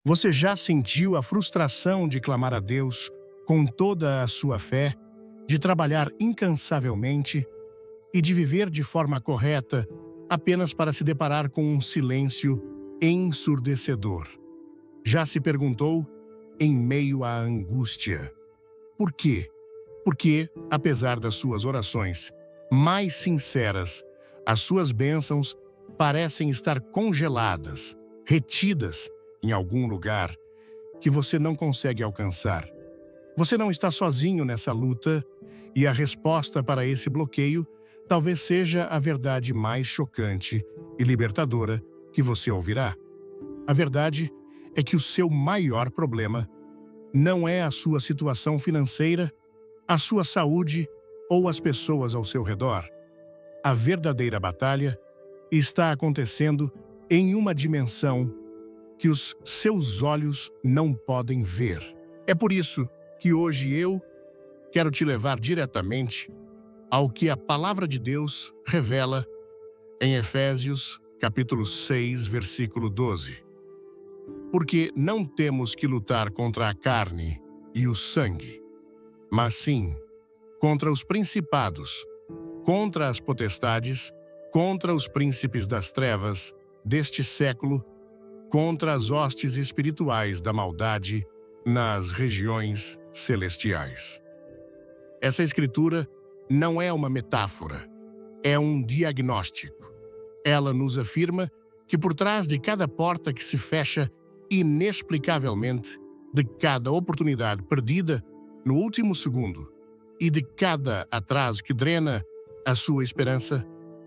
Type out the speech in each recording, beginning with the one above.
Você já sentiu a frustração de clamar a Deus com toda a sua fé, de trabalhar incansavelmente e de viver de forma correta apenas para se deparar com um silêncio ensurdecedor? Já se perguntou, em meio à angústia, por quê? Porque, apesar das suas orações mais sinceras, as suas bênçãos parecem estar congeladas, retidas em algum lugar que você não consegue alcançar. Você não está sozinho nessa luta, e a resposta para esse bloqueio talvez seja a verdade mais chocante e libertadora que você ouvirá. A verdade é que o seu maior problema não é a sua situação financeira, a sua saúde ou as pessoas ao seu redor. A verdadeira batalha está acontecendo em uma dimensão que os seus olhos não podem ver. É por isso que hoje eu quero te levar diretamente ao que a palavra de Deus revela em Efésios, capítulo 6, versículo 12. Porque não temos que lutar contra a carne e o sangue, mas sim contra os principados, contra as potestades, contra os príncipes das trevas deste século, contra as hostes espirituais da maldade nas regiões celestiais. Essa escritura não é uma metáfora, é um diagnóstico. Ela nos afirma que por trás de cada porta que se fecha inexplicavelmente, de cada oportunidade perdida no último segundo e de cada atraso que drena a sua esperança,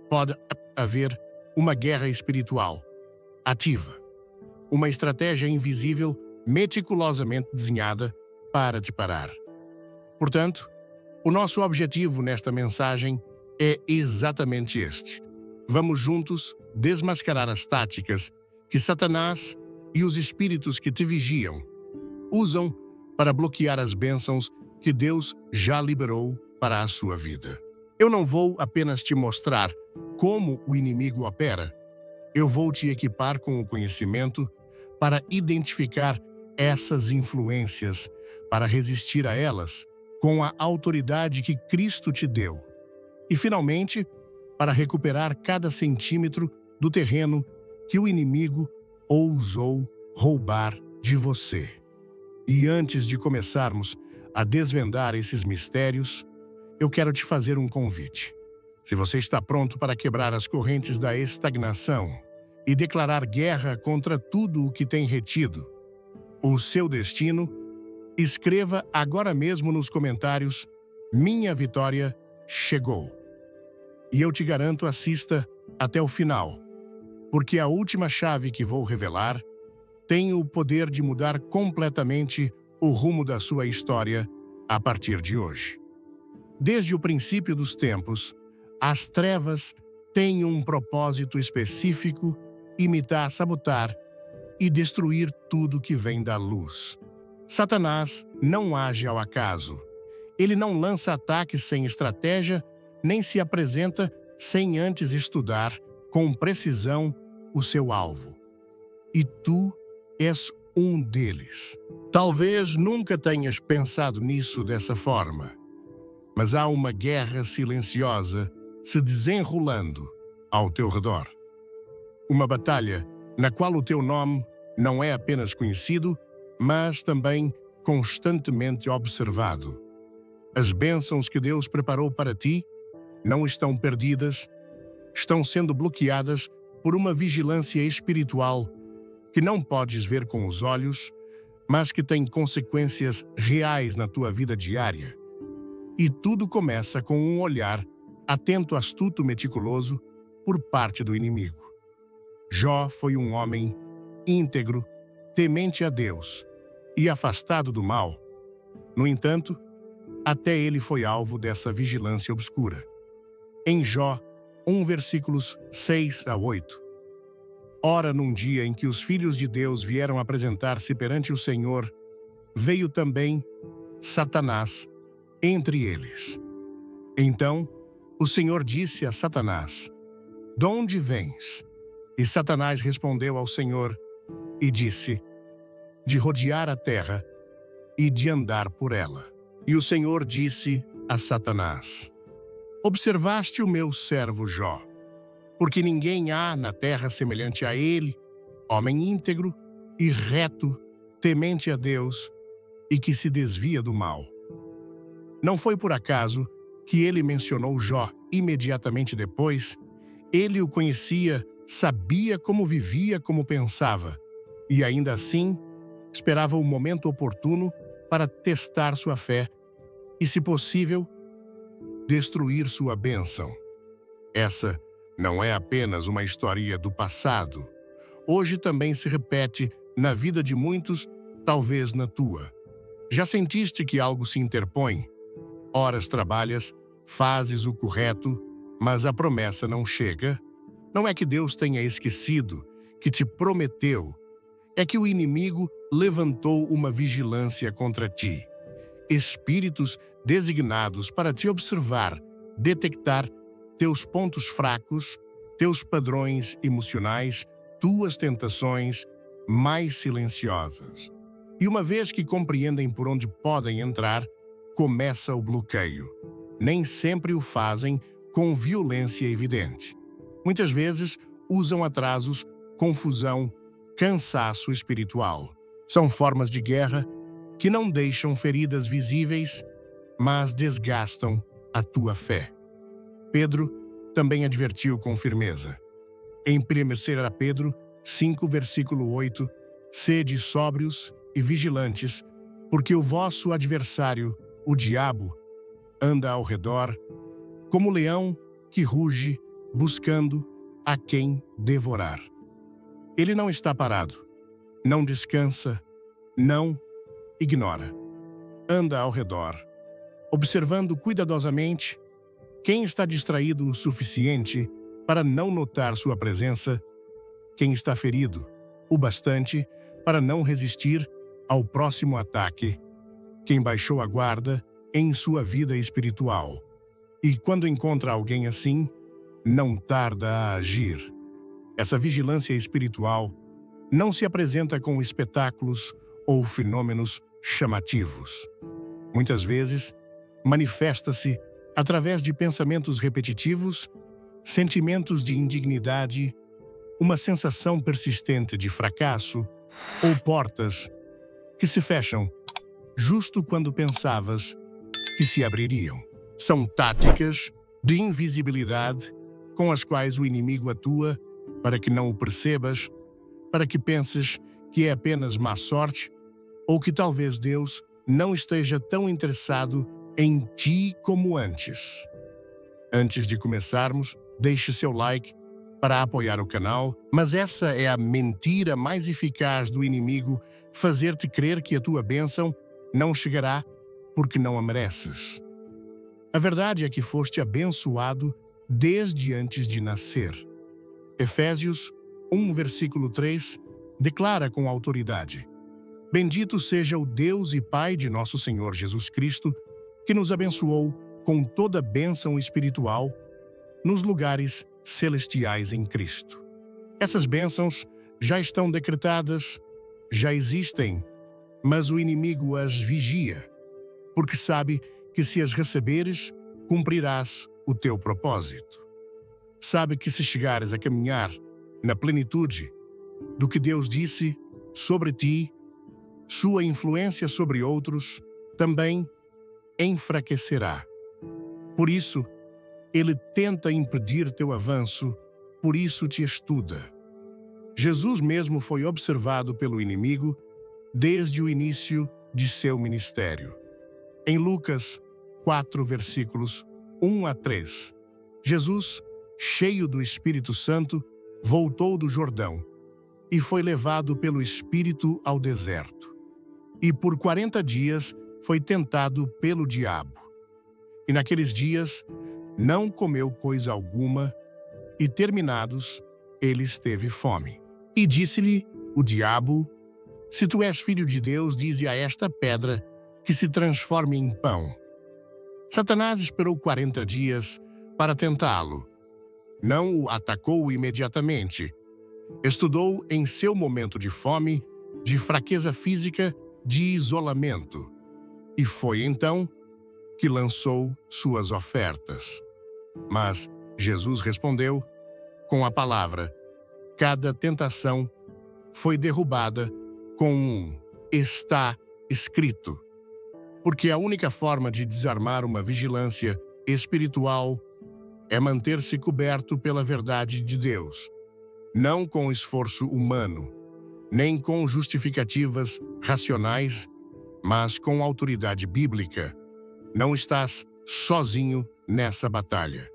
pode haver uma guerra espiritual ativa, uma estratégia invisível meticulosamente desenhada para te parar. Portanto, o nosso objetivo nesta mensagem é exatamente este. Vamos juntos desmascarar as táticas que Satanás e os espíritos que te vigiam usam para bloquear as bênçãos que Deus já liberou para a sua vida. Eu não vou apenas te mostrar como o inimigo opera, eu vou te equipar com o conhecimento para identificar essas influências, para resistir a elas com a autoridade que Cristo te deu. E, finalmente, para recuperar cada centímetro do terreno que o inimigo ousou roubar de você. E antes de começarmos a desvendar esses mistérios, eu quero te fazer um convite. Se você está pronto para quebrar as correntes da estagnação e declarar guerra contra tudo o que tem retido o seu destino, escreva agora mesmo nos comentários: minha vitória chegou. E eu te garanto, assista até o final, porque a última chave que vou revelar tem o poder de mudar completamente o rumo da sua história a partir de hoje. Desde o princípio dos tempos, as trevas têm um propósito específico: imitar, sabotar e destruir tudo que vem da luz. Satanás não age ao acaso. Ele não lança ataques sem estratégia, nem se apresenta sem antes estudar com precisão o seu alvo. E tu és um deles. Talvez nunca tenhas pensado nisso dessa forma, mas há uma guerra silenciosa se desenrolando ao teu redor. Uma batalha na qual o teu nome não é apenas conhecido, mas também constantemente observado. As bênçãos que Deus preparou para ti não estão perdidas, estão sendo bloqueadas por uma vigilância espiritual que não podes ver com os olhos, mas que tem consequências reais na tua vida diária. E tudo começa com um olhar atento, astuto, meticuloso por parte do inimigo. Jó foi um homem íntegro, temente a Deus e afastado do mal. No entanto, até ele foi alvo dessa vigilância obscura. Em Jó 1, versículos 6 a 8. Ora, num dia em que os filhos de Deus vieram apresentar-se perante o Senhor, veio também Satanás entre eles. Então, o Senhor disse a Satanás: "De onde vens?" E Satanás respondeu ao Senhor e disse: de rodear a terra e de andar por ela. E o Senhor disse a Satanás: Observaste o meu servo Jó, porque ninguém há na terra semelhante a ele, homem íntegro e reto, temente a Deus e que se desvia do mal. Não foi por acaso que ele mencionou Jó imediatamente depois. Ele o conhecia, sabia como vivia, como pensava, e ainda assim esperava o momento oportuno para testar sua fé e, se possível, destruir sua bênção. Essa não é apenas uma história do passado. Hoje também se repete na vida de muitos, talvez na tua. Já sentiste que algo se interpõe? Horas trabalhas, fazes o correto, mas a promessa não chega? Não é que Deus tenha esquecido, que te prometeu. É que o inimigo levantou uma vigilância contra ti. Espíritos designados para te observar, detectar teus pontos fracos, teus padrões emocionais, tuas tentações mais silenciosas. E uma vez que compreendem por onde podem entrar, começa o bloqueio. Nem sempre o fazem com violência evidente. Muitas vezes usam atrasos, confusão, cansaço espiritual. São formas de guerra que não deixam feridas visíveis, mas desgastam a tua fé. Pedro também advertiu com firmeza. Em 1 Pedro 5, versículo 8, sede sóbrios e vigilantes, porque o vosso adversário, o diabo, anda ao redor, como leão que ruge, buscando a quem devorar. Ele não está parado, não descansa, não ignora. Anda ao redor, observando cuidadosamente quem está distraído o suficiente para não notar sua presença, quem está ferido o bastante para não resistir ao próximo ataque, quem baixou a guarda em sua vida espiritual. E quando encontra alguém assim, não tarda a agir. Essa vigilância espiritual não se apresenta com espetáculos ou fenômenos chamativos. Muitas vezes, manifesta-se através de pensamentos repetitivos, sentimentos de indignidade, uma sensação persistente de fracasso ou portas que se fecham justo quando pensavas que se abririam. São táticas de invisibilidade com as quais o inimigo atua para que não o percebas, para que penses que é apenas má sorte ou que talvez Deus não esteja tão interessado em ti como antes. Antes de começarmos, deixe seu like para apoiar o canal, mas essa é a mentira mais eficaz do inimigo, fazer-te crer que a tua bênção não chegará porque não a mereces. A verdade é que foste abençoado desde antes de nascer. Efésios 1, versículo 3, declara com autoridade: Bendito seja o Deus e Pai de nosso Senhor Jesus Cristo, que nos abençoou com toda bênção espiritual nos lugares celestiais em Cristo. Essas bênçãos já estão decretadas, já existem, mas o inimigo as vigia, porque sabe que se as receberes, cumprirás o teu propósito. Sabe que se chegares a caminhar na plenitude do que Deus disse sobre ti, sua influência sobre outros também enfraquecerá. Por isso, ele tenta impedir teu avanço, por isso te estuda. Jesus mesmo foi observado pelo inimigo desde o início de seu ministério. Em Lucas 4, versículos 1 a 3, Jesus, cheio do Espírito Santo, voltou do Jordão e foi levado pelo Espírito ao deserto. E por 40 dias foi tentado pelo diabo. E naqueles dias não comeu coisa alguma, e terminados, ele teve fome. E disse-lhe o diabo: Se tu és filho de Deus, dize a esta pedra que se transforme em pão. Satanás esperou 40 dias para tentá-lo. Não o atacou imediatamente. Estudou em seu momento de fome de fraqueza física, de isolamento. E foi então que lançou suas ofertas. Mas Jesus respondeu com a palavra: cada tentação foi derrubada com um "está escrito". Porque a única forma de desarmar uma vigilância espiritual é manter-se coberto pela verdade de Deus, não com esforço humano, nem com justificativas racionais, mas com autoridade bíblica. Não estás sozinho nessa batalha.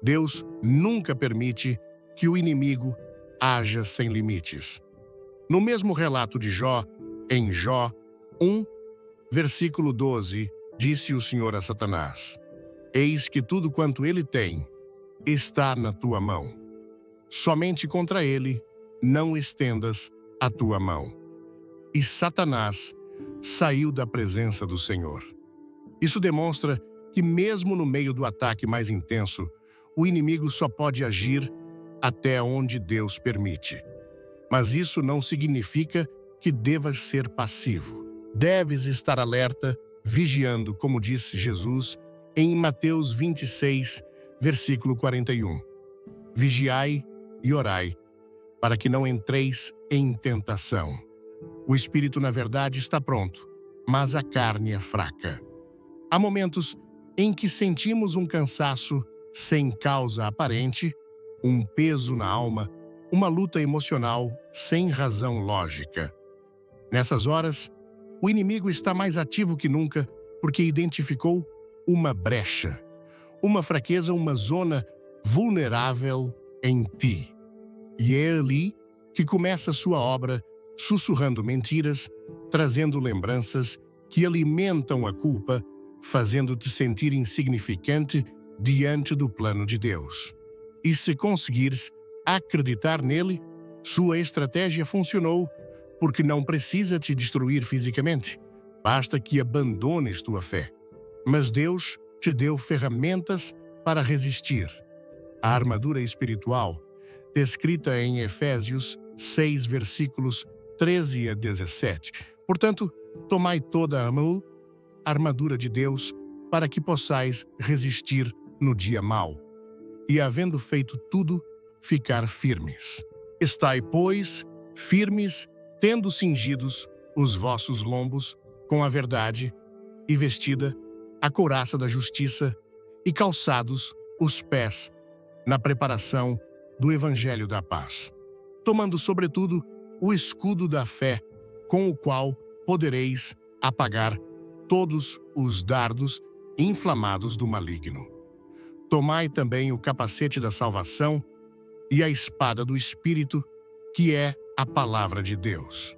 Deus nunca permite que o inimigo haja sem limites. No mesmo relato de Jó, em Jó 1, versículo 12, disse o Senhor a Satanás: eis que tudo quanto ele tem está na tua mão. Somente contra ele não estendas a tua mão. E Satanás saiu da presença do Senhor. Isso demonstra que mesmo no meio do ataque mais intenso, o inimigo só pode agir até onde Deus permite. Mas isso não significa que devas ser passivo. Deves estar alerta, vigiando, como disse Jesus em Mateus 26, versículo 41. Vigiai e orai, para que não entreis em tentação. O espírito, na verdade, está pronto, mas a carne é fraca. Há momentos em que sentimos um cansaço sem causa aparente, um peso na alma, uma luta emocional sem razão lógica. Nessas horas, o inimigo está mais ativo que nunca porque identificou uma brecha, uma fraqueza, uma zona vulnerável em ti. E é ali que começa sua obra, sussurrando mentiras, trazendo lembranças que alimentam a culpa, fazendo-te sentir insignificante diante do plano de Deus. E se conseguires acreditar nele, sua estratégia funcionou, porque não precisa te destruir fisicamente, basta que abandones tua fé. Mas Deus te deu ferramentas para resistir. A armadura espiritual, descrita em Efésios 6, versículos 13 a 17. Portanto, tomai toda a armadura de Deus para que possais resistir no dia mau, e havendo feito tudo, ficar firmes. Estai, pois, firmes, tendo cingidos os vossos lombos com a verdade, e vestida a couraça da justiça, e calçados os pés na preparação do evangelho da paz, tomando sobretudo o escudo da fé, com o qual podereis apagar todos os dardos inflamados do maligno. Tomai também o capacete da salvação e a espada do Espírito, que é a palavra de Deus.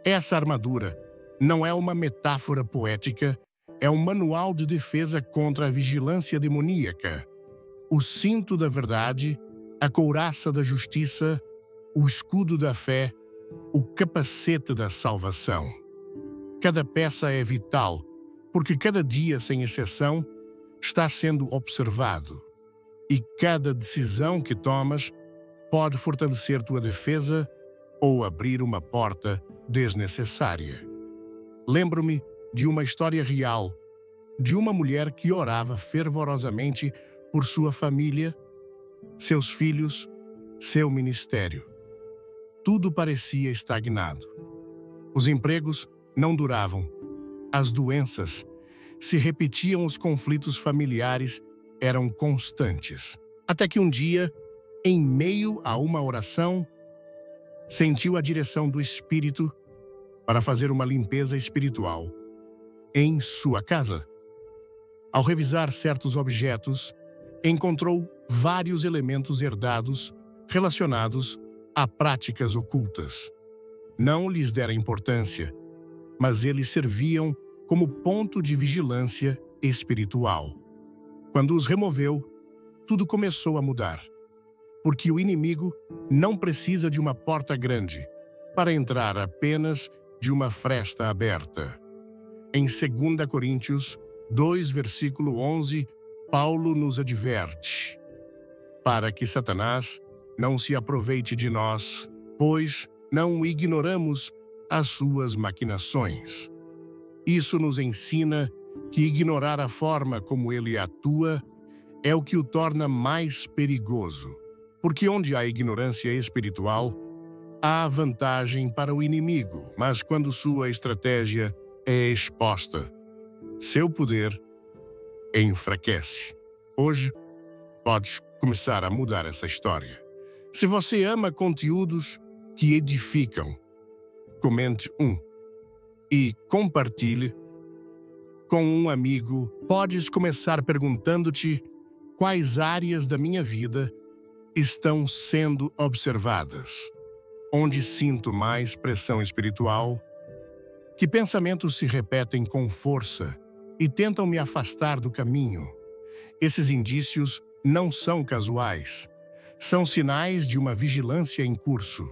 Essa armadura não é uma metáfora poética, é um manual de defesa contra a vigilância demoníaca. O cinto da verdade, a couraça da justiça, o escudo da fé, o capacete da salvação. Cada peça é vital, porque cada dia, sem exceção, está sendo observado. E cada decisão que tomas pode fortalecer tua defesa ou abrir uma porta desnecessária. Lembro-me de uma história real, de uma mulher que orava fervorosamente por sua família, seus filhos, seu ministério. Tudo parecia estagnado. Os empregos não duravam. As doenças se repetiam, os conflitos familiares eram constantes. Até que um dia, em meio a uma oração, sentiu a direção do Espírito para fazer uma limpeza espiritual em sua casa. Ao revisar certos objetos, encontrou vários elementos herdados relacionados a práticas ocultas. Não lhes dera importância, mas eles serviam como ponto de vigilância espiritual. Quando os removeu, tudo começou a mudar, porque o inimigo não precisa de uma porta grande para entrar, apenas de uma fresta aberta. Em 2 Coríntios 2, versículo 11, Paulo nos adverte: para que Satanás não se aproveite de nós, pois não ignoramos as suas maquinações. Isso nos ensina que ignorar a forma como ele atua é o que o torna mais perigoso, porque onde há ignorância espiritual, há vantagem para o inimigo, mas quando sua estratégia é exposta, seu poder enfraquece. Hoje, podes começar a mudar essa história. Se você ama conteúdos que edificam, comente e compartilhe com um amigo. Podes começar perguntando-te quais áreas da minha vida estão sendo observadas, onde sinto mais pressão espiritual, que pensamentos se repetem com força e tentam me afastar do caminho. Esses indícios não são casuais, são sinais de uma vigilância em curso.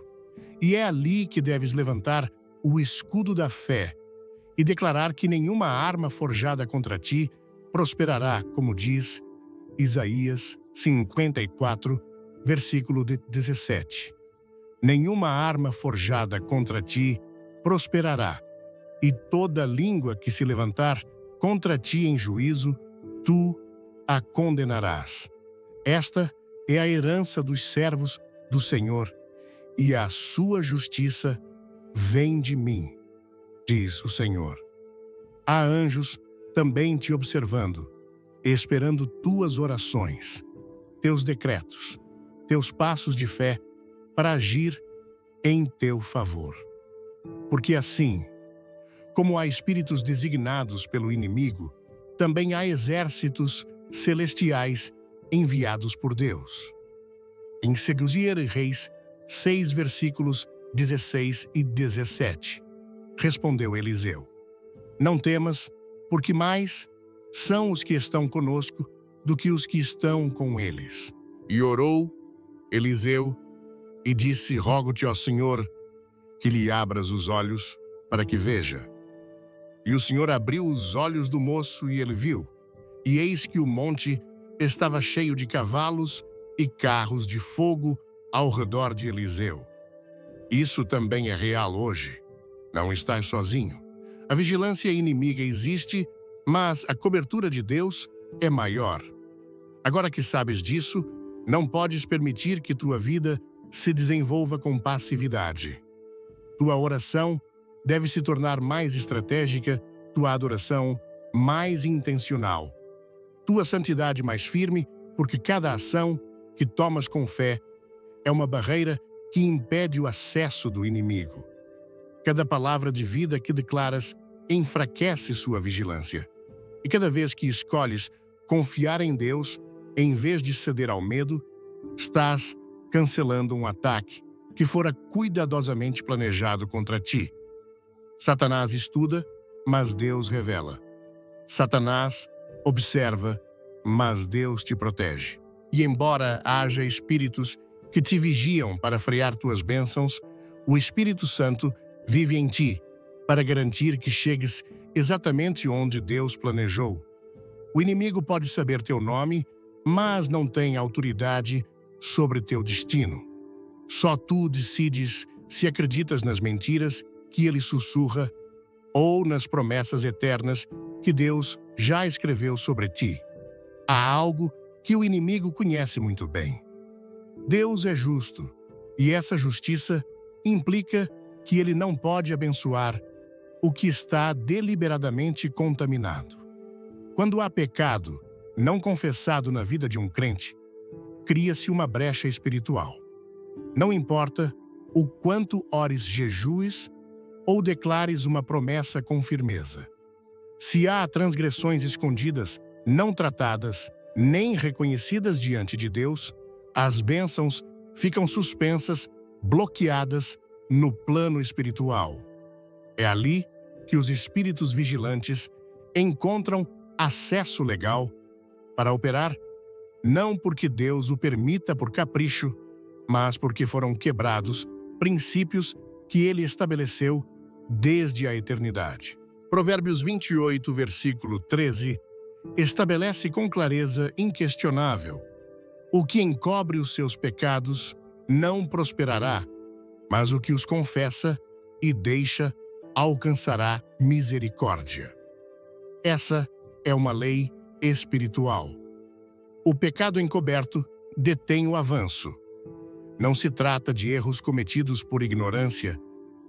E é ali que deves levantar o escudo da fé e declarar que nenhuma arma forjada contra ti prosperará, como diz Isaías 54, versículo 17. Nenhuma arma forjada contra ti prosperará, e toda língua que se levantar contra ti em juízo, tu a condenarás. Esta é a herança dos servos do Senhor, e a sua justiça vem de mim, diz o Senhor. Há anjos também te observando, esperando tuas orações, teus decretos, teus passos de fé para agir em teu favor. Porque assim, como há espíritos designados pelo inimigo, também há exércitos celestiais enviados por Deus. Em 2 Reis 6, versículos 16 e 17, respondeu Eliseu: Não temas, porque mais são os que estão conosco do que os que estão com eles. E orou Eliseu e disse: Rogo-te, ó Senhor, que lhe abras os olhos para que veja. E o Senhor abriu os olhos do moço e ele viu, e eis que o monte estava cheio de cavalos e carros de fogo ao redor de Eliseu. Isso também é real hoje. Não estás sozinho. A vigilância inimiga existe, mas a cobertura de Deus é maior. Agora que sabes disso, não podes permitir que tua vida se desenvolva com passividade. Tua oração deve se tornar mais estratégica, tua adoração mais intencional, tua santidade mais firme, porque cada ação que tomas com fé é uma barreira que impede o acesso do inimigo. Cada palavra de vida que declaras enfraquece sua vigilância. E cada vez que escolhes confiar em Deus, em vez de ceder ao medo, estás cancelando um ataque que fora cuidadosamente planejado contra ti. Satanás estuda, mas Deus revela. Satanás observa, mas Deus te protege. E embora haja espíritos que te vigiam para frear tuas bênçãos, o Espírito Santo vive em ti para garantir que chegues exatamente onde Deus planejou. O inimigo pode saber teu nome, mas não tem autoridade sobre teu destino. Só tu decides se acreditas nas mentiras que ele sussurra ou nas promessas eternas que Deus já escreveu sobre ti. Há algo que o inimigo conhece muito bem. Deus é justo, e essa justiça implica que ele não pode abençoar o que está deliberadamente contaminado. Quando há pecado não confessado na vida de um crente, cria-se uma brecha espiritual. Não importa o quanto ores, jejues ou declares uma promessa com firmeza. Se há transgressões escondidas, não tratadas, nem reconhecidas diante de Deus, as bênçãos ficam suspensas, bloqueadas no plano espiritual. É ali que os espíritos vigilantes encontram acesso legal para operar, não porque Deus o permita por capricho, mas porque foram quebrados princípios que ele estabeleceu desde a eternidade. Provérbios 28, versículo 13, estabelece com clareza inquestionável: o que encobre os seus pecados não prosperará, mas o que os confessa e deixa alcançará misericórdia. Essa é uma lei espiritual. O pecado encoberto detém o avanço. Não se trata de erros cometidos por ignorância,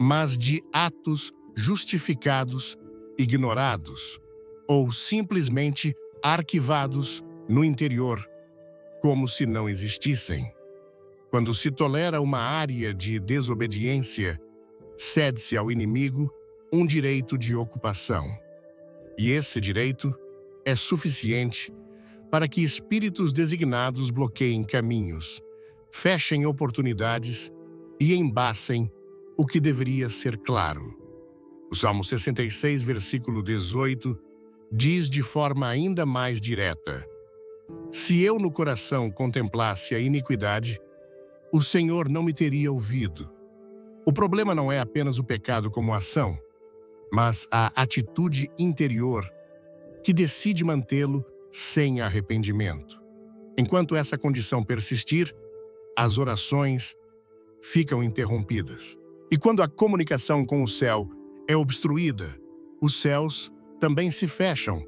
mas de atos justificados, ignorados ou simplesmente arquivados no interior, como se não existissem. Quando se tolera uma área de desobediência, cede-se ao inimigo um direito de ocupação. E esse direito é suficiente para que espíritos designados bloqueiem caminhos, fechem oportunidades e embacem o que deveria ser claro. O Salmo 66, versículo 18, diz de forma ainda mais direta: Se eu no coração contemplasse a iniquidade, o Senhor não me teria ouvido. O problema não é apenas o pecado como ação, mas a atitude interior que decide mantê-lo sem arrependimento. Enquanto essa condição persistir, as orações ficam interrompidas. E quando a comunicação com o céu é obstruída, os céus também se fecham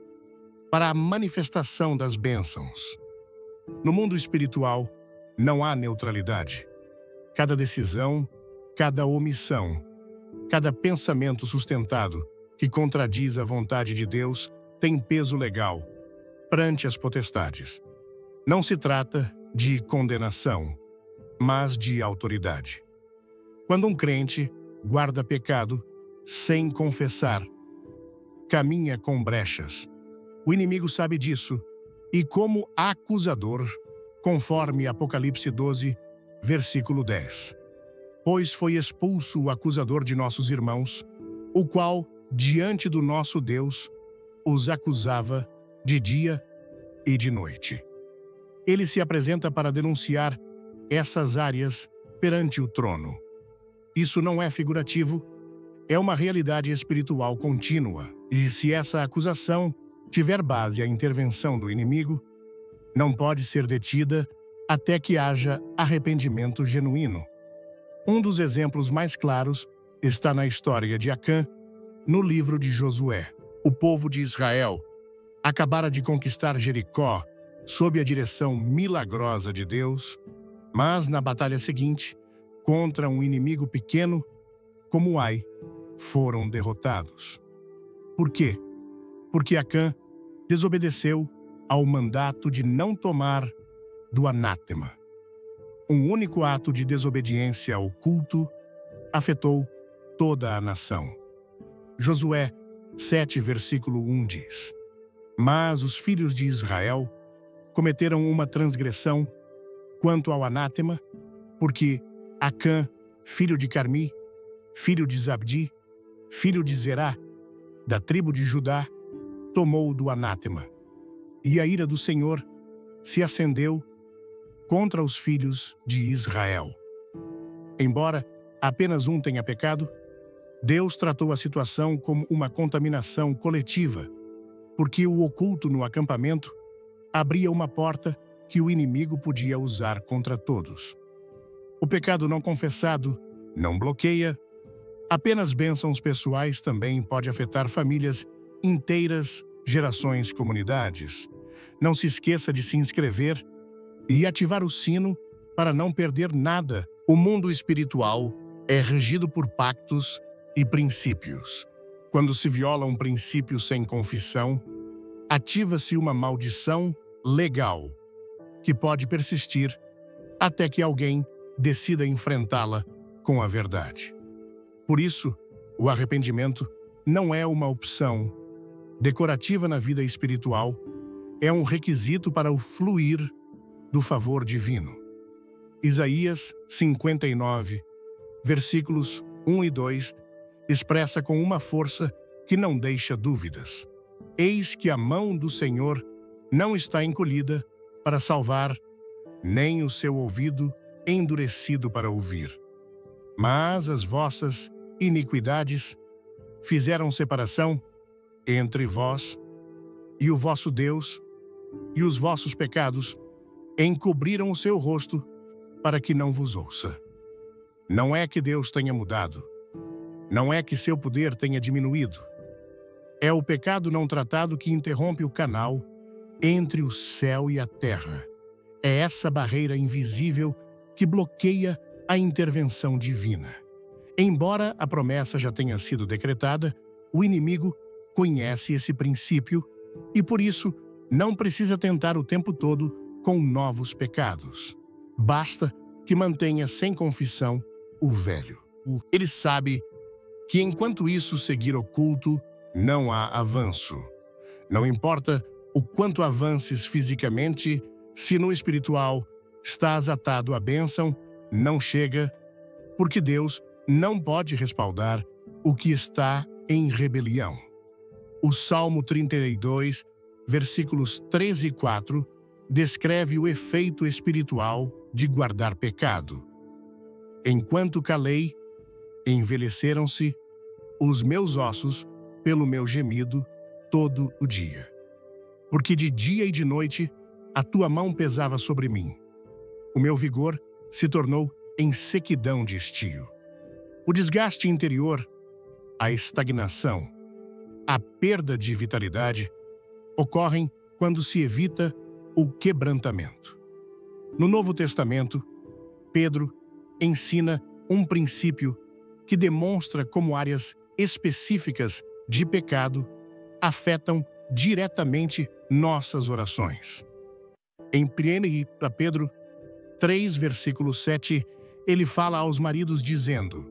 para a manifestação das bênçãos. No mundo espiritual, não há neutralidade. Cada decisão, cada omissão, cada pensamento sustentado que contradiz a vontade de Deus tem peso legal perante as potestades. Não se trata de condenação, mas de autoridade. Quando um crente guarda pecado sem confessar, caminha com brechas. O inimigo sabe disso e, como acusador, conforme Apocalipse 12, versículo 10. Pois foi expulso o acusador de nossos irmãos, o qual, diante do nosso Deus, os acusava de dia e de noite. Ele se apresenta para denunciar essas áreas perante o trono. Isso não é figurativo, é uma realidade espiritual contínua. E se essa acusação tiver base a intervenção do inimigo, não pode ser detida até que haja arrependimento genuíno. Um dos exemplos mais claros está na história de Acã, no livro de Josué. O povo de Israel acabara de conquistar Jericó sob a direção milagrosa de Deus, mas na batalha seguinte, contra um inimigo pequeno como Ai, foram derrotados. Por quê? Porque Acã desobedeceu ao mandato de não tomar do anátema. Um único ato de desobediência ao culto afetou toda a nação. Josué 7, versículo 1 diz: Mas os filhos de Israel cometeram uma transgressão quanto ao anátema, porque Acã, filho de Carmi, filho de Zabdi, filho de Zerá, da tribo de Judá, tomou do anátema. E a ira do Senhor se acendeu contra os filhos de Israel. Embora apenas um tenha pecado, Deus tratou a situação como uma contaminação coletiva, porque o oculto no acampamento abria uma porta que o inimigo podia usar contra todos. O pecado não confessado não bloqueia. Apenas bênçãos pessoais também pode afetar famílias inteiras, gerações, comunidades. Não se esqueça de se inscrever e ativar o sino para não perder nada. O mundo espiritual é regido por pactos e princípios. Quando se viola um princípio sem confissão, ativa-se uma maldição legal, que pode persistir até que alguém decida enfrentá-la com a verdade. Por isso, o arrependimento não é uma opção decorativa na vida espiritual, é um requisito para o fluir do favor divino. Isaías 59, versículos 1 e 2, expressa com uma força que não deixa dúvidas: Eis que a mão do Senhor não está encolhida para salvar, nem o seu ouvido endurecido para ouvir. Mas as vossas iniquidades fizeram separação entre vós e o vosso Deus, e os vossos pecados encobriram o seu rosto para que não vos ouça. Não é que Deus tenha mudado, Não é que seu poder tenha diminuído. É o pecado não tratado que interrompe o canal entre o céu e a terra. É essa barreira invisível que bloqueia a intervenção divina. Embora a promessa já tenha sido decretada, o inimigo conhece esse princípio e, por isso, não precisa tentar o tempo todo com novos pecados. Basta que mantenha sem confissão o velho. Ele sabe que, enquanto isso seguir oculto, não há avanço. Não importa o quanto avances fisicamente, se no espiritual estás atado à bênção, não chega, porque Deus não pode respaldar o que está em rebelião. O Salmo 32, versículos 3 e 4, descreve o efeito espiritual de guardar pecado. Enquanto calei, envelheceram-se os meus ossos pelo meu gemido todo o dia. Porque de dia e de noite a tua mão pesava sobre mim. O meu vigor se tornou em sequidão de estio. O desgaste interior, a estagnação, a perda de vitalidade ocorrem quando se evita o quebrantamento. No Novo Testamento, Pedro ensina um princípio que demonstra como áreas específicas de pecado afetam diretamente nossas orações. Em 1 Pedro 3, versículo 7, ele fala aos maridos dizendo: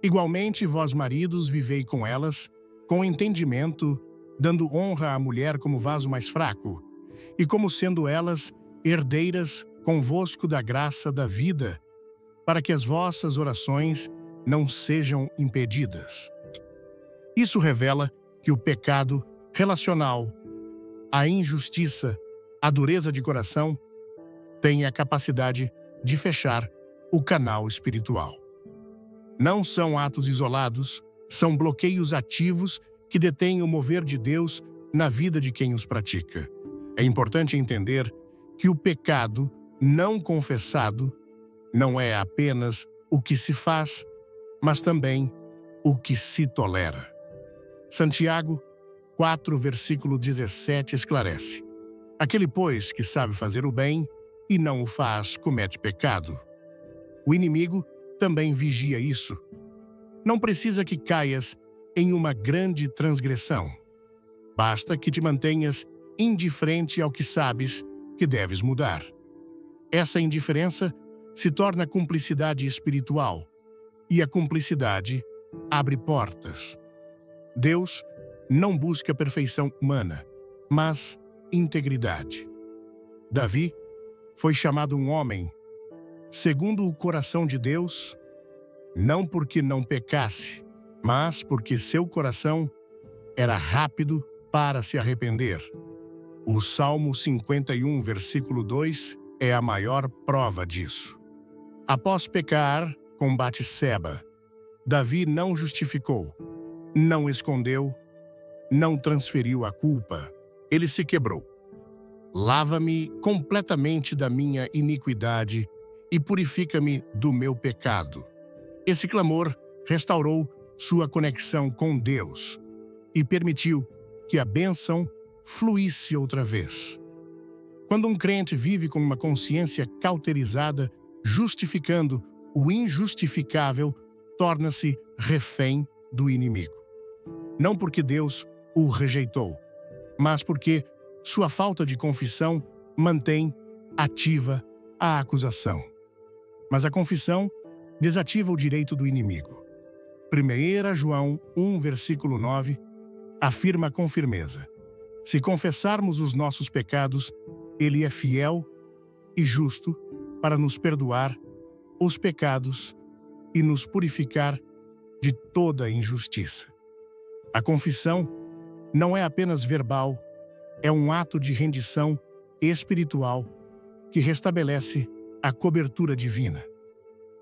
igualmente vós maridos vivei com elas, com entendimento, dando honra à mulher como vaso mais fraco, e como sendo elas herdeiras convosco da graça da vida, para que as vossas orações não sejam impedidas. Isso revela que o pecado relacional, a injustiça, a dureza de coração, tem a capacidade de fechar o canal espiritual. Não são atos isolados, são bloqueios ativos que detêm o mover de Deus na vida de quem os pratica. É importante entender que o pecado não confessado não é apenas o que se faz, mas também o que se tolera. Santiago 4, versículo 17 esclarece: aquele, pois, que sabe fazer o bem e não o faz, comete pecado. O inimigo também vigia isso. Não precisa que caias em uma grande transgressão. Basta que te mantenhas indiferente ao que sabes que deves mudar. Essa indiferença se torna cumplicidade espiritual, e a cumplicidade abre portas. Deus não busca perfeição humana, mas integridade. Davi foi chamado um homem segundo o coração de Deus, não porque não pecasse, mas porque seu coração era rápido para se arrepender. O Salmo 51, versículo 2, é a maior prova disso. Após pecar com Batseba, Davi não justificou, não escondeu, não transferiu a culpa. Ele se quebrou. Lava-me completamente da minha iniquidade e purifica-me do meu pecado. Esse clamor restaurou sua conexão com Deus e permitiu que a bênção fluísse outra vez. Quando um crente vive com uma consciência cauterizada, justificando o injustificável, torna-se refém do inimigo. Não porque Deus o rejeitou, mas porque sua falta de confissão mantém ativa a acusação. Mas a confissão desativa o direito do inimigo. 1 João 1, versículo 9, afirma com firmeza: se confessarmos os nossos pecados, Ele é fiel e justo para nos perdoar os pecados e nos purificar de toda injustiça. A confissão não é apenas verbal, é um ato de rendição espiritual que restabelece a cobertura divina.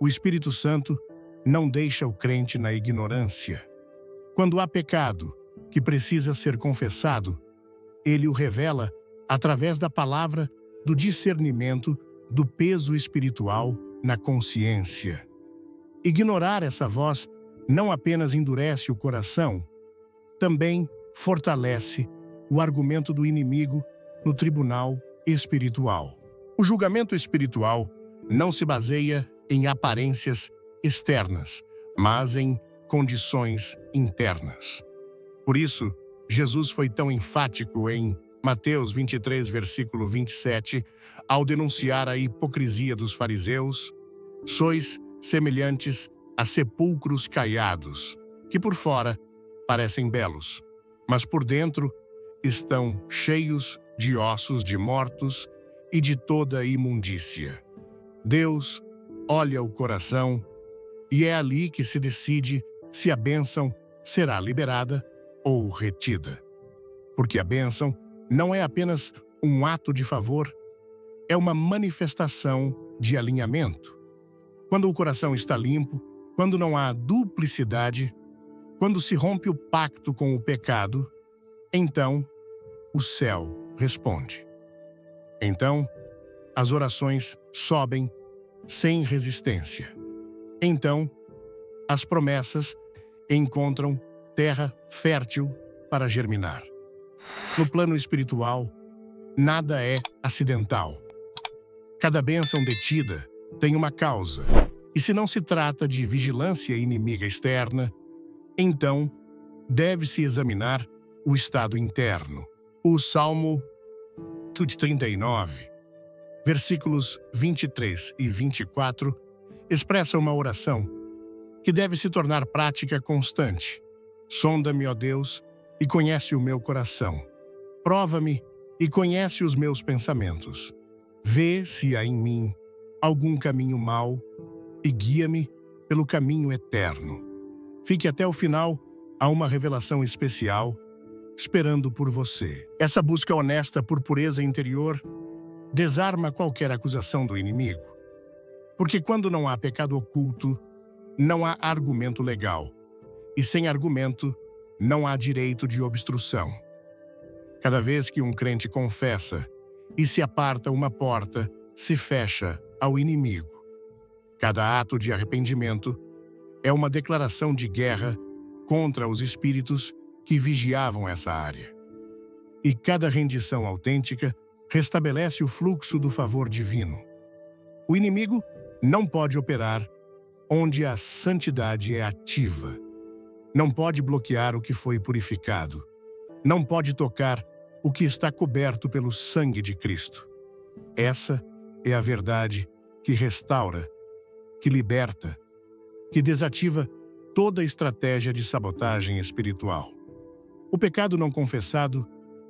O Espírito Santo não deixa o crente na ignorância. Quando há pecado que precisa ser confessado, ele o revela através da palavra do discernimento do peso espiritual na consciência. Ignorar essa voz não apenas endurece o coração, também fortalece o argumento do inimigo no tribunal espiritual. O julgamento espiritual não se baseia em aparências externas, mas em condições internas. Por isso, Jesus foi tão enfático em Mateus 23, versículo 27, ao denunciar a hipocrisia dos fariseus: sois semelhantes a sepulcros caiados, que por fora parecem belos, mas por dentro estão cheios de ossos de mortos e de toda imundícia. Deus olha o coração e é ali que se decide se a bênção será liberada ou retida. Porque a bênção não é apenas um ato de favor, é uma manifestação de alinhamento. Quando o coração está limpo, quando não há duplicidade, quando se rompe o pacto com o pecado, então o céu responde. Então, as orações sobem sem resistência. Então, as promessas encontram terra fértil para germinar. No plano espiritual, nada é acidental. Cada bênção detida tem uma causa, e se não se trata de vigilância inimiga externa, então deve-se examinar o estado interno. O Salmo 39, versículos 23 e 24, expressa uma oração que deve se tornar prática constante. Sonda-me, ó Deus, e conhece o meu coração. Prova-me e conhece os meus pensamentos. Vê se há em mim algum caminho mau e guia-me pelo caminho eterno. Fique até o final a uma revelação especial, esperando por você. Essa busca honesta por pureza interior desarma qualquer acusação do inimigo. Porque quando não há pecado oculto, não há argumento legal. E sem argumento, não há direito de obstrução. Cada vez que um crente confessa e se aparta uma porta, se fecha ao inimigo. Cada ato de arrependimento é uma declaração de guerra contra os espíritos que vigiavam essa área. E cada rendição autêntica restabelece o fluxo do favor divino. O inimigo não pode operar onde a santidade é ativa. Não pode bloquear o que foi purificado. Não pode tocar o que está coberto pelo sangue de Cristo. Essa é a verdade que restaura, que liberta, que desativa toda estratégia de sabotagem espiritual. O pecado não confessado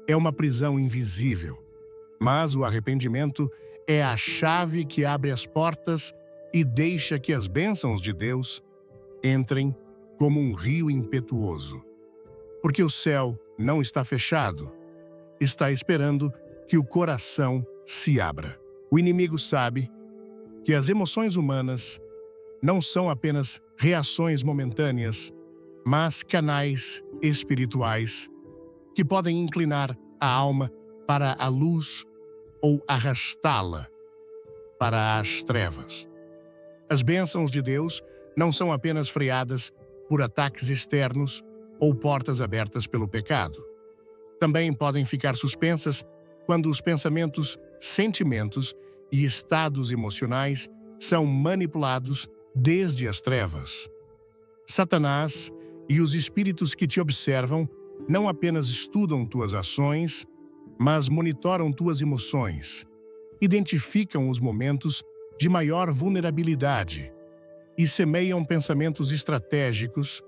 é uma prisão invisível, mas o arrependimento é a chave que abre as portas e deixa que as bênçãos de Deus entrem como um rio impetuoso. Porque o céu não está fechado, está esperando que o coração se abra. O inimigo sabe que as emoções humanas não são apenas reações momentâneas, mas canais espirituais que podem inclinar a alma para a luz ou arrastá-la para as trevas. As bênçãos de Deus não são apenas freadas por ataques externos ou portas abertas pelo pecado. Também podem ficar suspensas quando os pensamentos, sentimentos e estados emocionais são manipulados desde as trevas. Satanás e os espíritos que te observam não apenas estudam tuas ações, mas monitoram tuas emoções, identificam os momentos de maior vulnerabilidade e semeiam pensamentos estratégicos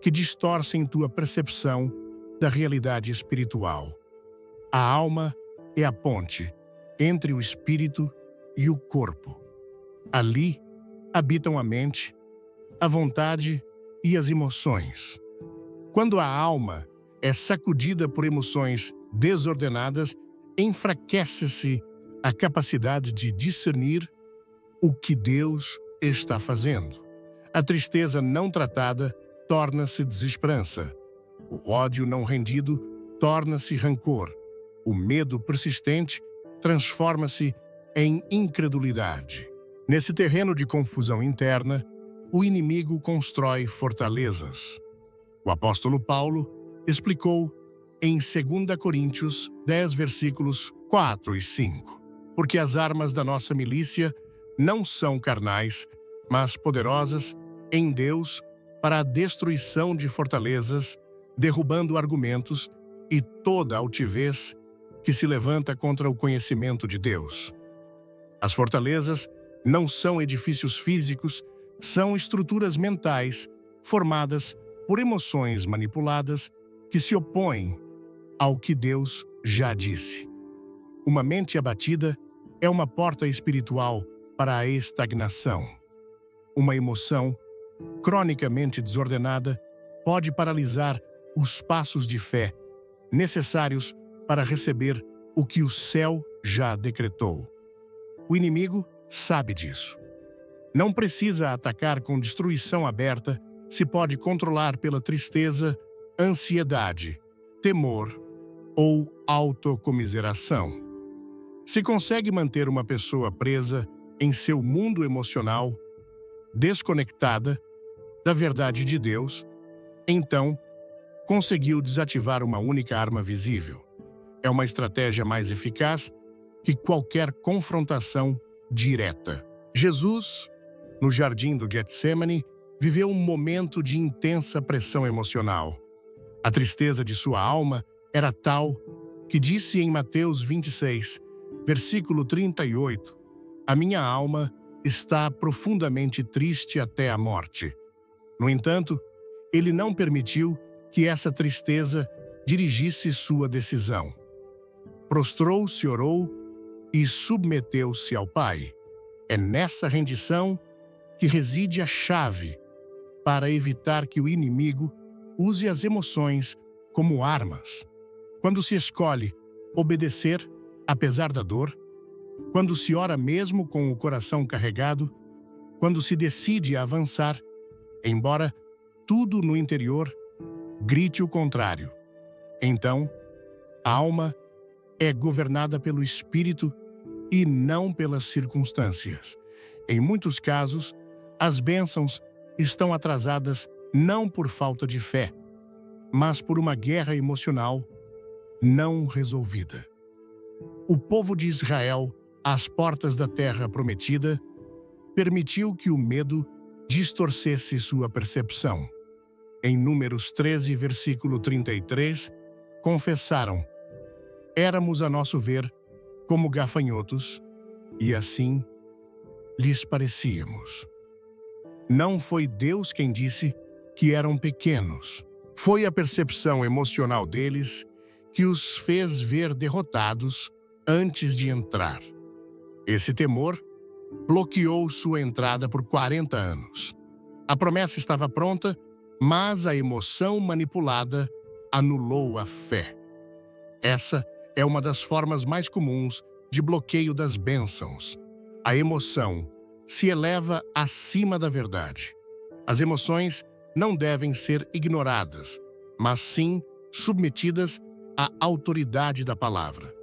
que distorcem tua percepção da realidade espiritual. A alma é a ponte entre o espírito e o corpo. Ali habitam a mente, a vontade e as emoções. Quando a alma é sacudida por emoções desordenadas, enfraquece-se a capacidade de discernir o que Deus está fazendo. A tristeza não tratada torna-se desesperança. O ódio não rendido torna-se rancor. O medo persistente transforma-se em incredulidade. Nesse terreno de confusão interna, o inimigo constrói fortalezas. O apóstolo Paulo explicou em 2 Coríntios 10, versículos 4 e 5. Porque as armas da nossa milícia não são carnais, mas poderosas em Deus para a destruição de fortalezas, derrubando argumentos e toda altivez que se levanta contra o conhecimento de Deus. As fortalezas não são edifícios físicos, são estruturas mentais formadas por emoções manipuladas que se opõem ao que Deus já disse. Uma mente abatida é uma porta espiritual para a estagnação. Uma emoção cronicamente desordenada pode paralisar os passos de fé necessários para receber o que o céu já decretou. O inimigo sabe disso. Não precisa atacar com destruição aberta, se pode controlar pela tristeza, ansiedade, temor ou autocomiseração. Se consegue manter uma pessoa presa em seu mundo emocional, desconectada da verdade de Deus, então conseguiu desativar uma única arma visível. É uma estratégia mais eficaz que qualquer confrontação direta. Jesus, no jardim do Getsemane, viveu um momento de intensa pressão emocional. A tristeza de sua alma era tal que disse em Mateus 26, versículo 38, "A minha alma está profundamente triste até a morte." No entanto, ele não permitiu que essa tristeza dirigisse sua decisão. Prostrou-se, orou e submeteu-se ao Pai. É nessa rendição que reside a chave para evitar que o inimigo use as emoções como armas. Quando se escolhe obedecer, apesar da dor, quando se ora mesmo com o coração carregado, quando se decide avançar, embora tudo no interior grite o contrário. Então, a alma é governada pelo Espírito e não pelas circunstâncias. Em muitos casos, as bênçãos estão atrasadas não por falta de fé, mas por uma guerra emocional não resolvida. O povo de Israel, às portas da terra prometida, permitiu que o medo distorcesse sua percepção. Em Números 13, versículo 33, confessaram: "Éramos, a nosso ver, como gafanhotos, e assim lhes parecíamos." Não foi Deus quem disse que eram pequenos. Foi a percepção emocional deles que os fez ver derrotados antes de entrar. Esse temor bloqueou sua entrada por 40 anos. A promessa estava pronta, mas a emoção manipulada anulou a fé. Essa é uma das formas mais comuns de bloqueio das bênçãos. A emoção se eleva acima da verdade. As emoções não devem ser ignoradas, mas sim submetidas à autoridade da palavra.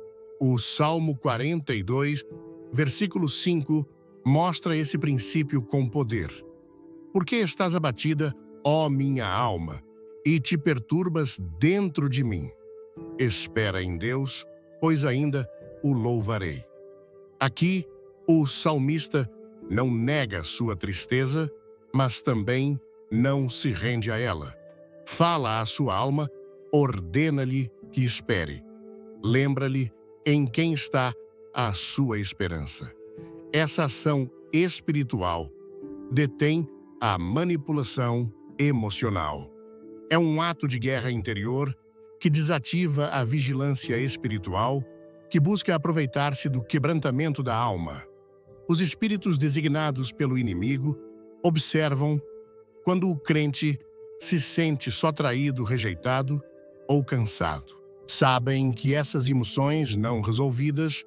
O Salmo 42, versículo 5, mostra esse princípio com poder. "Por que estás abatida, ó minha alma, e te perturbas dentro de mim? Espera em Deus, pois ainda o louvarei." Aqui, o salmista não nega sua tristeza, mas também não se rende a ela. Fala à sua alma, ordena-lhe que espere. Lembra-lhe em quem está a sua esperança. Essa ação espiritual detém a manipulação emocional. É um ato de guerra interior que desativa a vigilância espiritual, que busca aproveitar-se do quebrantamento da alma. Os espíritos designados pelo inimigo observam quando o crente se sente só traído, rejeitado ou cansado. Sabem que essas emoções não resolvidas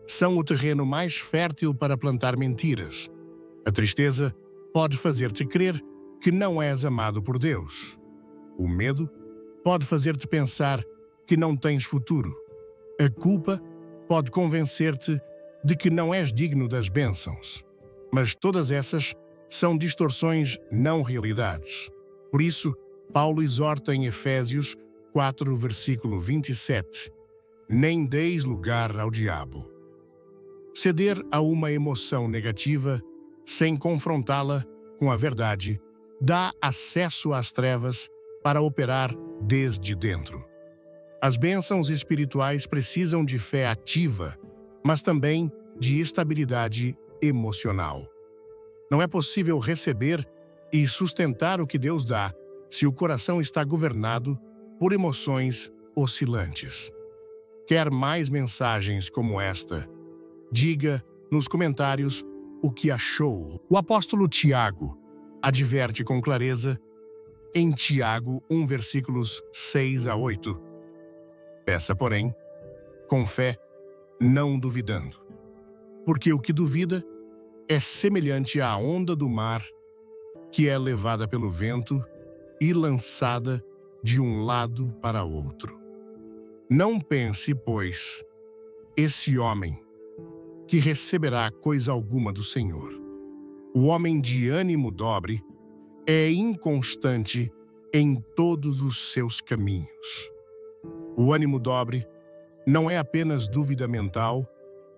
são o terreno mais fértil para plantar mentiras. A tristeza pode fazer-te crer que não és amado por Deus. O medo pode fazer-te pensar que não tens futuro. A culpa pode convencer-te de que não és digno das bênçãos. Mas todas essas são distorções, não realidades. Por isso, Paulo exorta em Efésios 4, versículo 27, nem deis lugar ao diabo. Ceder a uma emoção negativa, sem confrontá-la com a verdade, dá acesso às trevas para operar desde dentro. As bênçãos espirituais precisam de fé ativa, mas também de estabilidade emocional. Não é possível receber e sustentar o que Deus dá se o coração está governado por emoções oscilantes. Quer mais mensagens como esta? Diga nos comentários o que achou. O apóstolo Tiago adverte com clareza em Tiago 1, versículos 6 a 8. Peça, porém, com fé, não duvidando. Porque o que duvida é semelhante à onda do mar, que é levada pelo vento e lançada de um lado para outro. Não pense, pois, esse homem que receberá coisa alguma do Senhor. O homem de ânimo dobre é inconstante em todos os seus caminhos. O ânimo dobre não é apenas dúvida mental,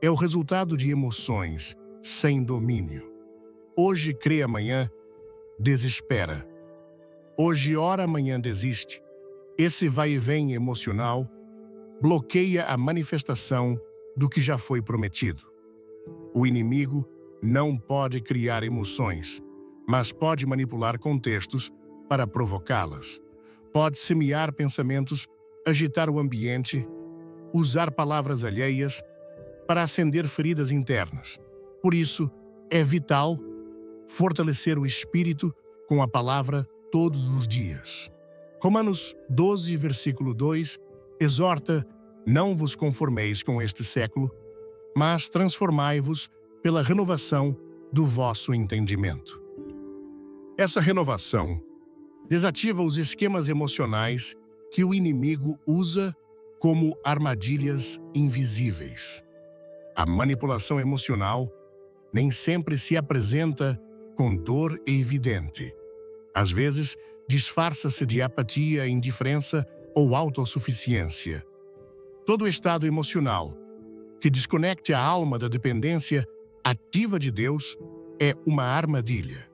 é o resultado de emoções sem domínio. Hoje crê, amanhã desespera. Hoje ora, amanhã desiste. Esse vai e vem emocional bloqueia a manifestação do que já foi prometido. O inimigo não pode criar emoções, mas pode manipular contextos para provocá-las. Pode semear pensamentos, agitar o ambiente, usar palavras alheias para acender feridas internas. Por isso, é vital fortalecer o espírito com a palavra todos os dias. Romanos 12, versículo 2, exorta: não vos conformeis com este século, mas transformai-vos pela renovação do vosso entendimento. Essa renovação desativa os esquemas emocionais que o inimigo usa como armadilhas invisíveis. A manipulação emocional nem sempre se apresenta com dor evidente. Às vezes, disfarça-se de apatia, indiferença ou autossuficiência. Todo estado emocional que desconecte a alma da dependência ativa de Deus é uma armadilha.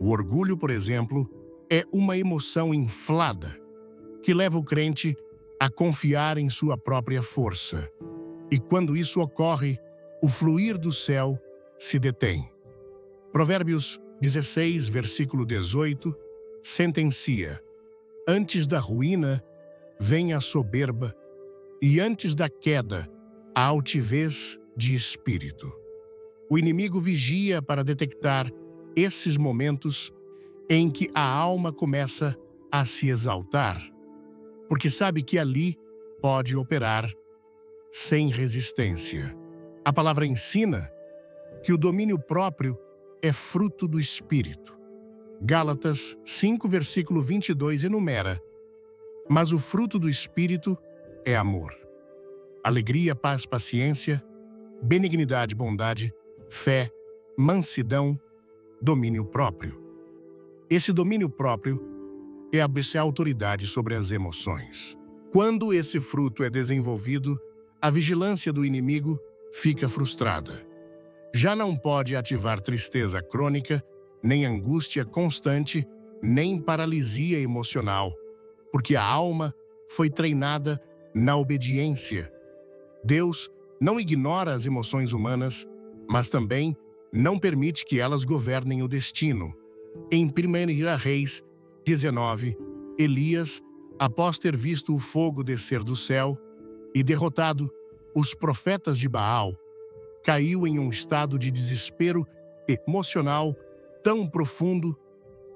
O orgulho, por exemplo, é uma emoção inflada que leva o crente a confiar em sua própria força. E quando isso ocorre, o fluir do céu se detém. Provérbios 16, versículo 18, sentencia: antes da ruína vem a soberba, e antes da queda, a altivez de espírito. O inimigo vigia para detectar esses momentos em que a alma começa a se exaltar, porque sabe que ali pode operar sem resistência. A palavra ensina que o domínio próprio é fruto do Espírito. Gálatas 5, versículo 22 enumera: mas o fruto do Espírito é amor, alegria, paz, paciência, benignidade, bondade, fé, mansidão, domínio próprio. Esse domínio próprio é a autoridade sobre as emoções. Quando esse fruto é desenvolvido, a vigilância do inimigo fica frustrada. Já não pode ativar tristeza crônica, nem angústia constante, nem paralisia emocional, porque a alma foi treinada na obediência. Deus não ignora as emoções humanas, mas também não permite que elas governem o destino. Em 1 Reis 19, Elias, após ter visto o fogo descer do céu e derrotado os profetas de Baal, caiu em um estado de desespero emocional tão profundo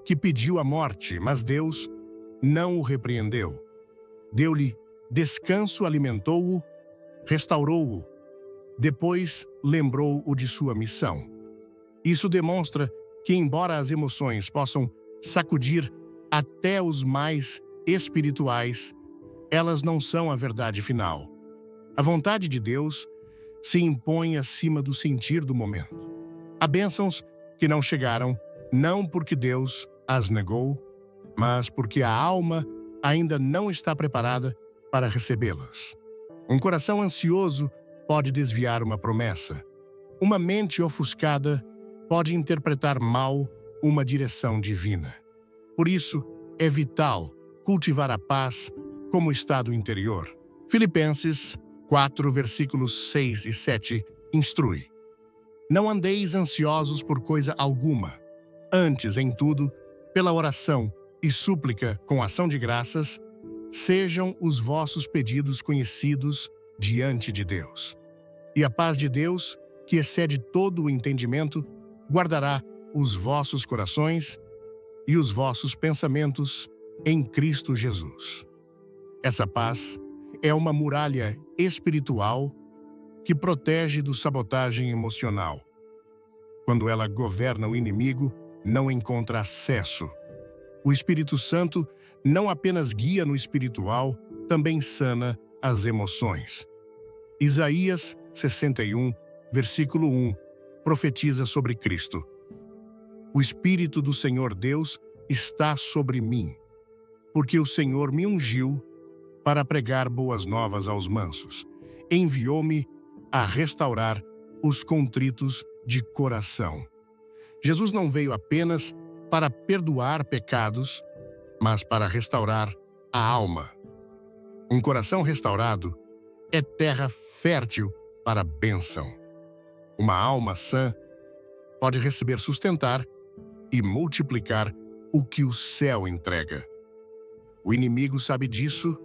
que pediu a morte, mas Deus não o repreendeu. Deu-lhe descanso, alimentou-o, restaurou-o. Depois lembrou-o de sua missão. Isso demonstra que, embora as emoções possam sacudir até os mais espirituais, elas não são a verdade final. A vontade de Deus se impõe acima do sentir do momento. Há bênçãos que não chegaram, não porque Deus as negou, mas porque a alma ainda não está preparada para recebê-las. Um coração ansioso pode desviar uma promessa. Uma mente ofuscada pode interpretar mal uma direção divina. Por isso, é vital cultivar a paz como estado interior. Filipenses 4, versículos 6 e 7 instrui: Não andeis ansiosos por coisa alguma. Antes, em tudo, pela oração e súplica com ação de graças, sejam os vossos pedidos conhecidos diante de Deus. E a paz de Deus, que excede todo o entendimento, guardará os vossos corações e os vossos pensamentos em Cristo Jesus. Essa paz é uma muralha espiritual que protege do sabotagem emocional. Quando ela governa o inimigo, não encontra acesso. O Espírito Santo não apenas guia no espiritual, também sana as emoções. Isaías 61, versículo 1, profetiza sobre Cristo: O Espírito do Senhor Deus está sobre mim, porque o Senhor me ungiu para pregar boas novas aos mansos. Enviou-me a restaurar os contritos de coração. Jesus não veio apenas para perdoar pecados, mas para restaurar a alma. Um coração restaurado é terra fértil para a bênção. Uma alma sã pode receber, sustentar e multiplicar o que o céu entrega. O inimigo sabe disso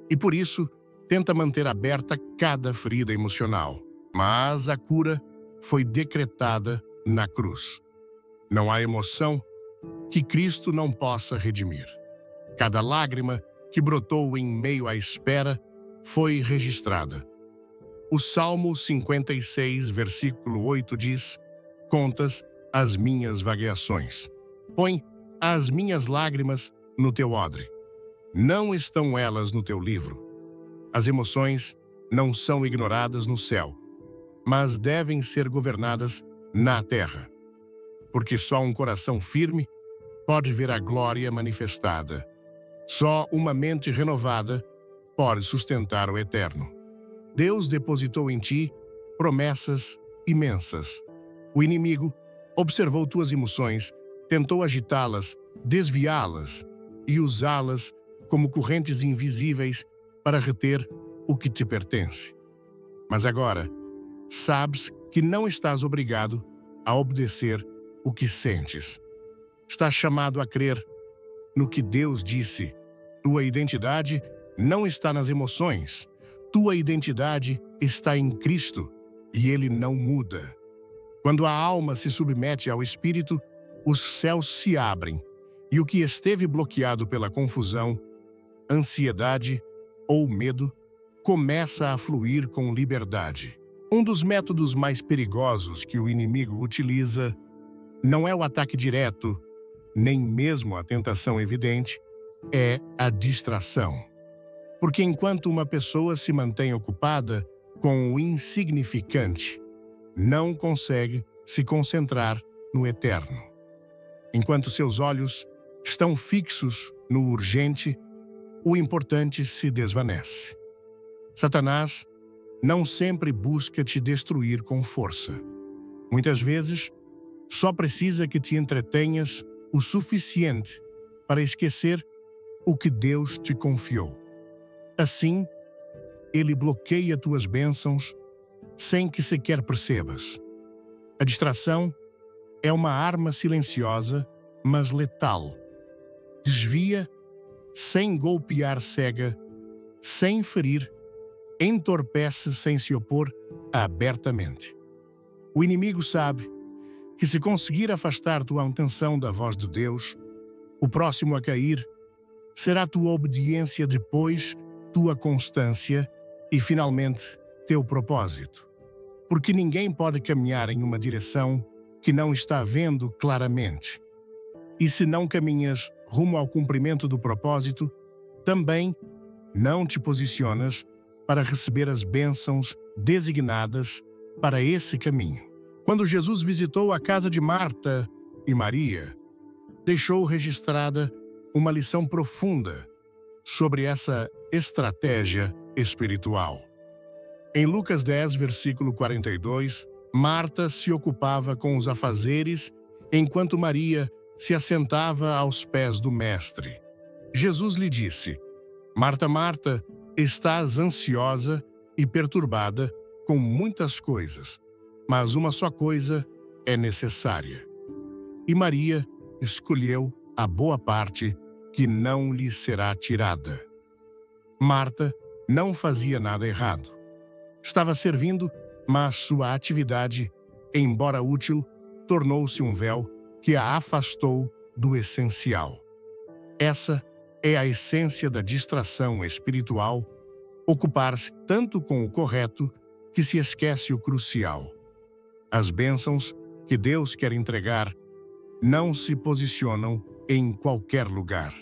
e, por isso, tenta manter aberta cada ferida emocional. Mas a cura foi decretada na cruz. Não há emoção que Cristo não possa redimir. Cada lágrima que brotou em meio à espera foi registrada. O Salmo 56, versículo 8 diz: Contas as minhas vagueações. Põe as minhas lágrimas no teu odre. Não estão elas no teu livro. As emoções não são ignoradas no céu, mas devem ser governadas na terra. Porque só um coração firme pode ver a glória manifestada. Só uma mente renovada pode sustentar o eterno. Deus depositou em ti promessas imensas. O inimigo observou tuas emoções, tentou agitá-las, desviá-las e usá-las como correntes invisíveis para reter o que te pertence. Mas agora, sabes que não estás obrigado a obedecer o que sentes. Estás chamado a crer no que Deus disse. Tua identidade não está nas emoções. Tua identidade está em Cristo e Ele não muda. Quando a alma se submete ao Espírito, os céus se abrem e o que esteve bloqueado pela confusão, ansiedade ou medo começa a fluir com liberdade. Um dos métodos mais perigosos que o inimigo utiliza não é o ataque direto, nem mesmo a tentação evidente, é a distração. Porque enquanto uma pessoa se mantém ocupada com o insignificante, não consegue se concentrar no eterno. Enquanto seus olhos estão fixos no urgente, o importante se desvanece. Satanás não sempre busca te destruir com força. Muitas vezes, só precisa que te entretenhas o suficiente para esquecer o que Deus te confiou. Assim, ele bloqueia tuas bênçãos sem que sequer percebas. A distração é uma arma silenciosa, mas letal. Desvia sem golpear, cega, sem ferir, entorpece sem se opor abertamente. O inimigo sabe que se conseguir afastar tua atenção da voz de Deus, o próximo a cair será tua obediência, depois tua constância e, finalmente, teu propósito. Porque ninguém pode caminhar em uma direção que não está vendo claramente. E se não caminhas rumo ao cumprimento do propósito, também não te posicionas para receber as bênçãos designadas para esse caminho. Quando Jesus visitou a casa de Marta e Maria, deixou registrada uma lição profunda sobre essa estratégia espiritual. Em Lucas 10, versículo 42, Marta se ocupava com os afazeres, enquanto Maria se assentava aos pés do Mestre. Jesus lhe disse: Marta, Marta, estás ansiosa e perturbada com muitas coisas, mas uma só coisa é necessária. E Maria escolheu a boa parte que não lhe será tirada. Marta não fazia nada errado. Estava servindo, mas sua atividade, embora útil, tornou-se um véu que a afastou do essencial. Essa é a essência da distração espiritual, ocupar-se tanto com o correto que se esquece o crucial. As bênçãos que Deus quer entregar não se posicionam em qualquer lugar.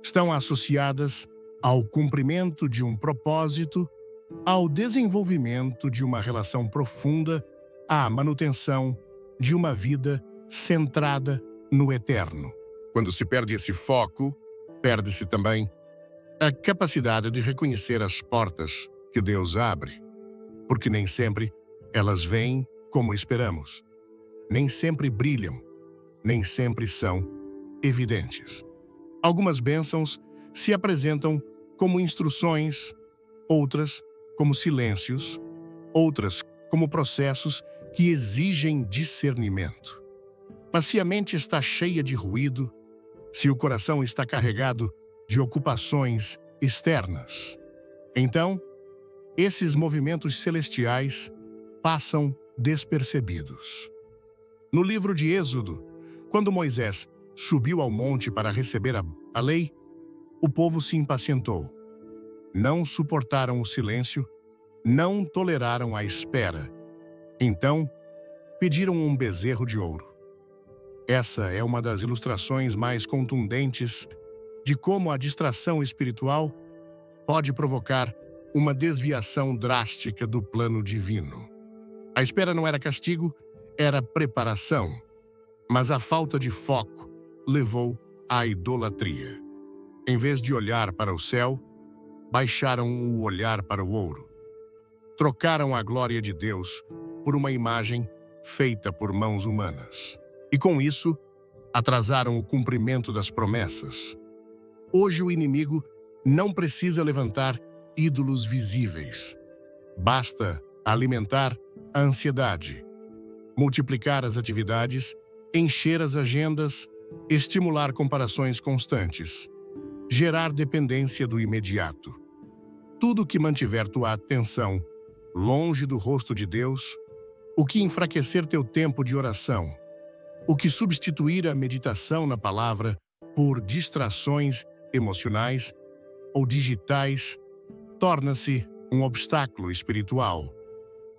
Estão associadas ao cumprimento de um propósito, ao desenvolvimento de uma relação profunda, à manutenção de uma vida centrada no eterno. Quando se perde esse foco, perde-se também a capacidade de reconhecer as portas que Deus abre, porque nem sempre elas vêm como esperamos, nem sempre brilham, nem sempre são evidentes. Algumas bênçãos se apresentam como instruções, outras como silêncios, outras como processos que exigem discernimento. Mas se a mente está cheia de ruído, se o coração está carregado de ocupações externas, então esses movimentos celestiais passam despercebidos. No livro de Êxodo, quando Moisés subiu ao monte para receber a lei, o povo se impacientou. Não suportaram o silêncio, não toleraram a espera. Então, pediram um bezerro de ouro. Essa é uma das ilustrações mais contundentes de como a distração espiritual pode provocar uma desviação drástica do plano divino. A espera não era castigo, era preparação, mas a falta de foco levou à idolatria. Em vez de olhar para o céu, baixaram o olhar para o ouro. Trocaram a glória de Deus por uma imagem feita por mãos humanas. E com isso, atrasaram o cumprimento das promessas. Hoje o inimigo não precisa levantar ídolos visíveis. Basta alimentar a ansiedade, multiplicar as atividades, encher as agendas, estimular comparações constantes, gerar dependência do imediato. Tudo que mantiver tua atenção longe do rosto de Deus, o que enfraquecer teu tempo de oração, o que substituir a meditação na palavra por distrações emocionais ou digitais, torna-se um obstáculo espiritual.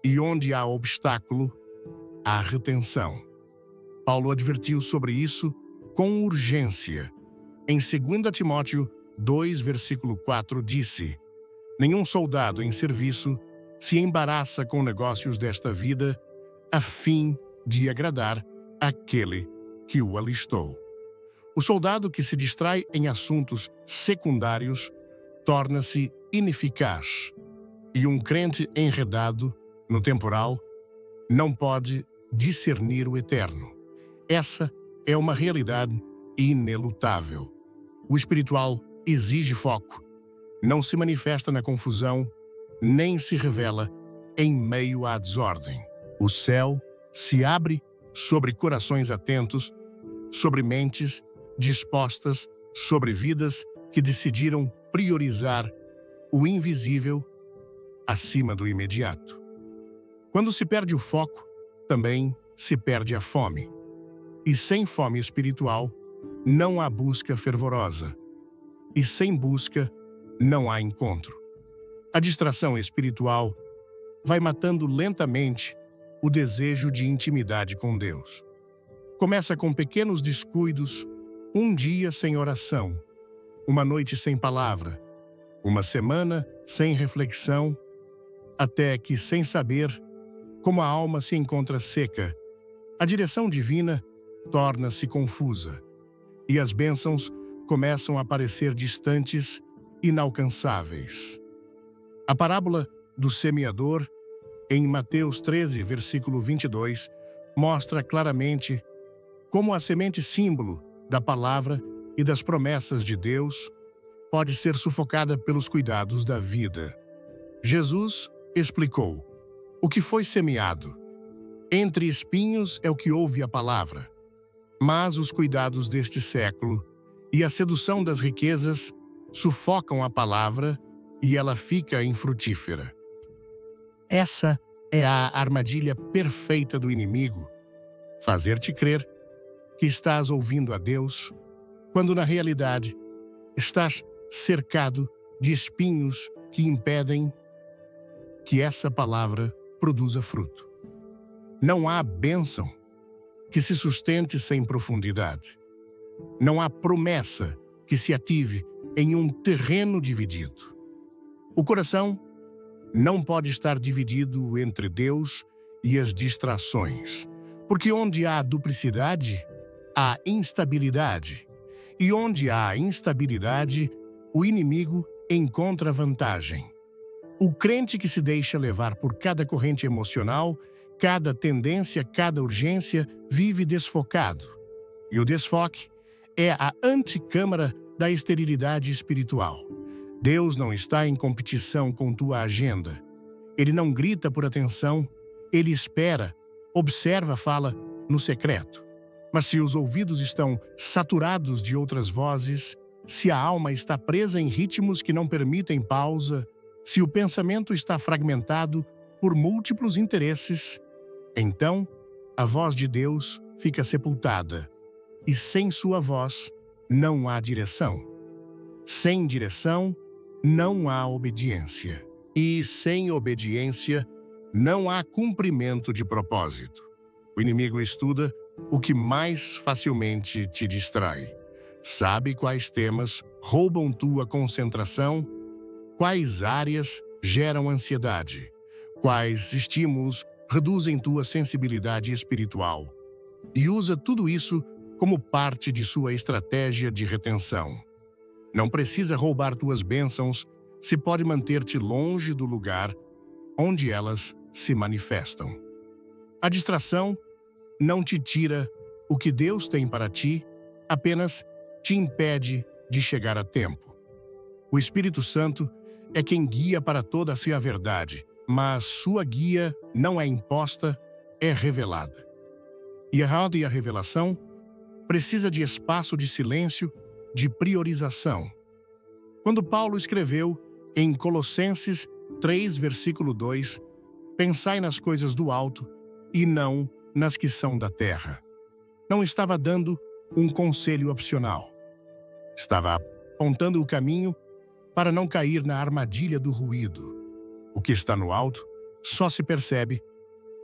E onde há obstáculo, há retenção. Paulo advertiu sobre isso com urgência. Em 2 Timóteo 2, versículo 4, disse: nenhum soldado em serviço se embaraça com negócios desta vida a fim de agradar aquele que o alistou. O soldado que se distrai em assuntos secundários torna-se ineficaz, e um crente enredado no temporal não pode discernir o eterno. Essa é uma realidade inelutável. O espiritual exige foco, não se manifesta na confusão, nem se revela em meio à desordem. O céu se abre sobre corações atentos, sobre mentes dispostas, sobre vidas que decidiram priorizar o invisível acima do imediato. Quando se perde o foco, também se perde a fome. E sem fome espiritual, não há busca fervorosa. E sem busca, não há encontro. A distração espiritual vai matando lentamente o desejo de intimidade com Deus. Começa com pequenos descuidos, um dia sem oração, uma noite sem palavra, uma semana sem reflexão, até que, sem saber, como a alma se encontra seca, a direção divina torna-se confusa e as bênçãos começam a parecer distantes, inalcançáveis. A parábola do semeador, em Mateus 13, versículo 22, mostra claramente como a semente símbolo da palavra e das promessas de Deus pode ser sufocada pelos cuidados da vida. Jesus explicou: o que foi semeado entre espinhos é o que ouve a palavra, mas os cuidados deste século e a sedução das riquezas sufocam a palavra e ela fica infrutífera. Essa é a armadilha perfeita do inimigo: fazer-te crer que estás ouvindo a Deus, quando na realidade estás cercado de espinhos que impedem que essa palavra produza fruto. Não há bênção que se sustente sem profundidade. Não há promessa que se ative em um terreno dividido. O coração não pode estar dividido entre Deus e as distrações, porque onde há duplicidade, há instabilidade, e onde há instabilidade, o inimigo encontra vantagem. O crente que se deixa levar por cada corrente emocional, cada tendência, cada urgência, vive desfocado. E o desfoque é a anticâmara da esterilidade espiritual. Deus não está em competição com tua agenda. Ele não grita por atenção, ele espera, observa, fala no secreto. Mas se os ouvidos estão saturados de outras vozes, se a alma está presa em ritmos que não permitem pausa, se o pensamento está fragmentado por múltiplos interesses, então a voz de Deus fica sepultada, e sem sua voz não há direção. Sem direção não há obediência, e sem obediência não há cumprimento de propósito. O inimigo estuda o que mais facilmente te distrai. Sabe quais temas roubam tua concentração, quais áreas geram ansiedade, quais estímulos reduzem tua sensibilidade espiritual, e usa tudo isso como parte de sua estratégia de retenção. Não precisa roubar tuas bênçãos se pode manter-te longe do lugar onde elas se manifestam. A distração não te tira o que Deus tem para ti, apenas te impede de chegar a tempo. O Espírito Santo é quem guia para toda a verdade, mas sua guia não é imposta, é revelada. E a revelação precisa de espaço de silêncio, de priorização. Quando Paulo escreveu em Colossenses 3, versículo 2, pensai nas coisas do alto e não nas que são da terra. Não estava dando um conselho opcional. Estava apontando o caminho para não cair na armadilha do ruído. O que está no alto só se percebe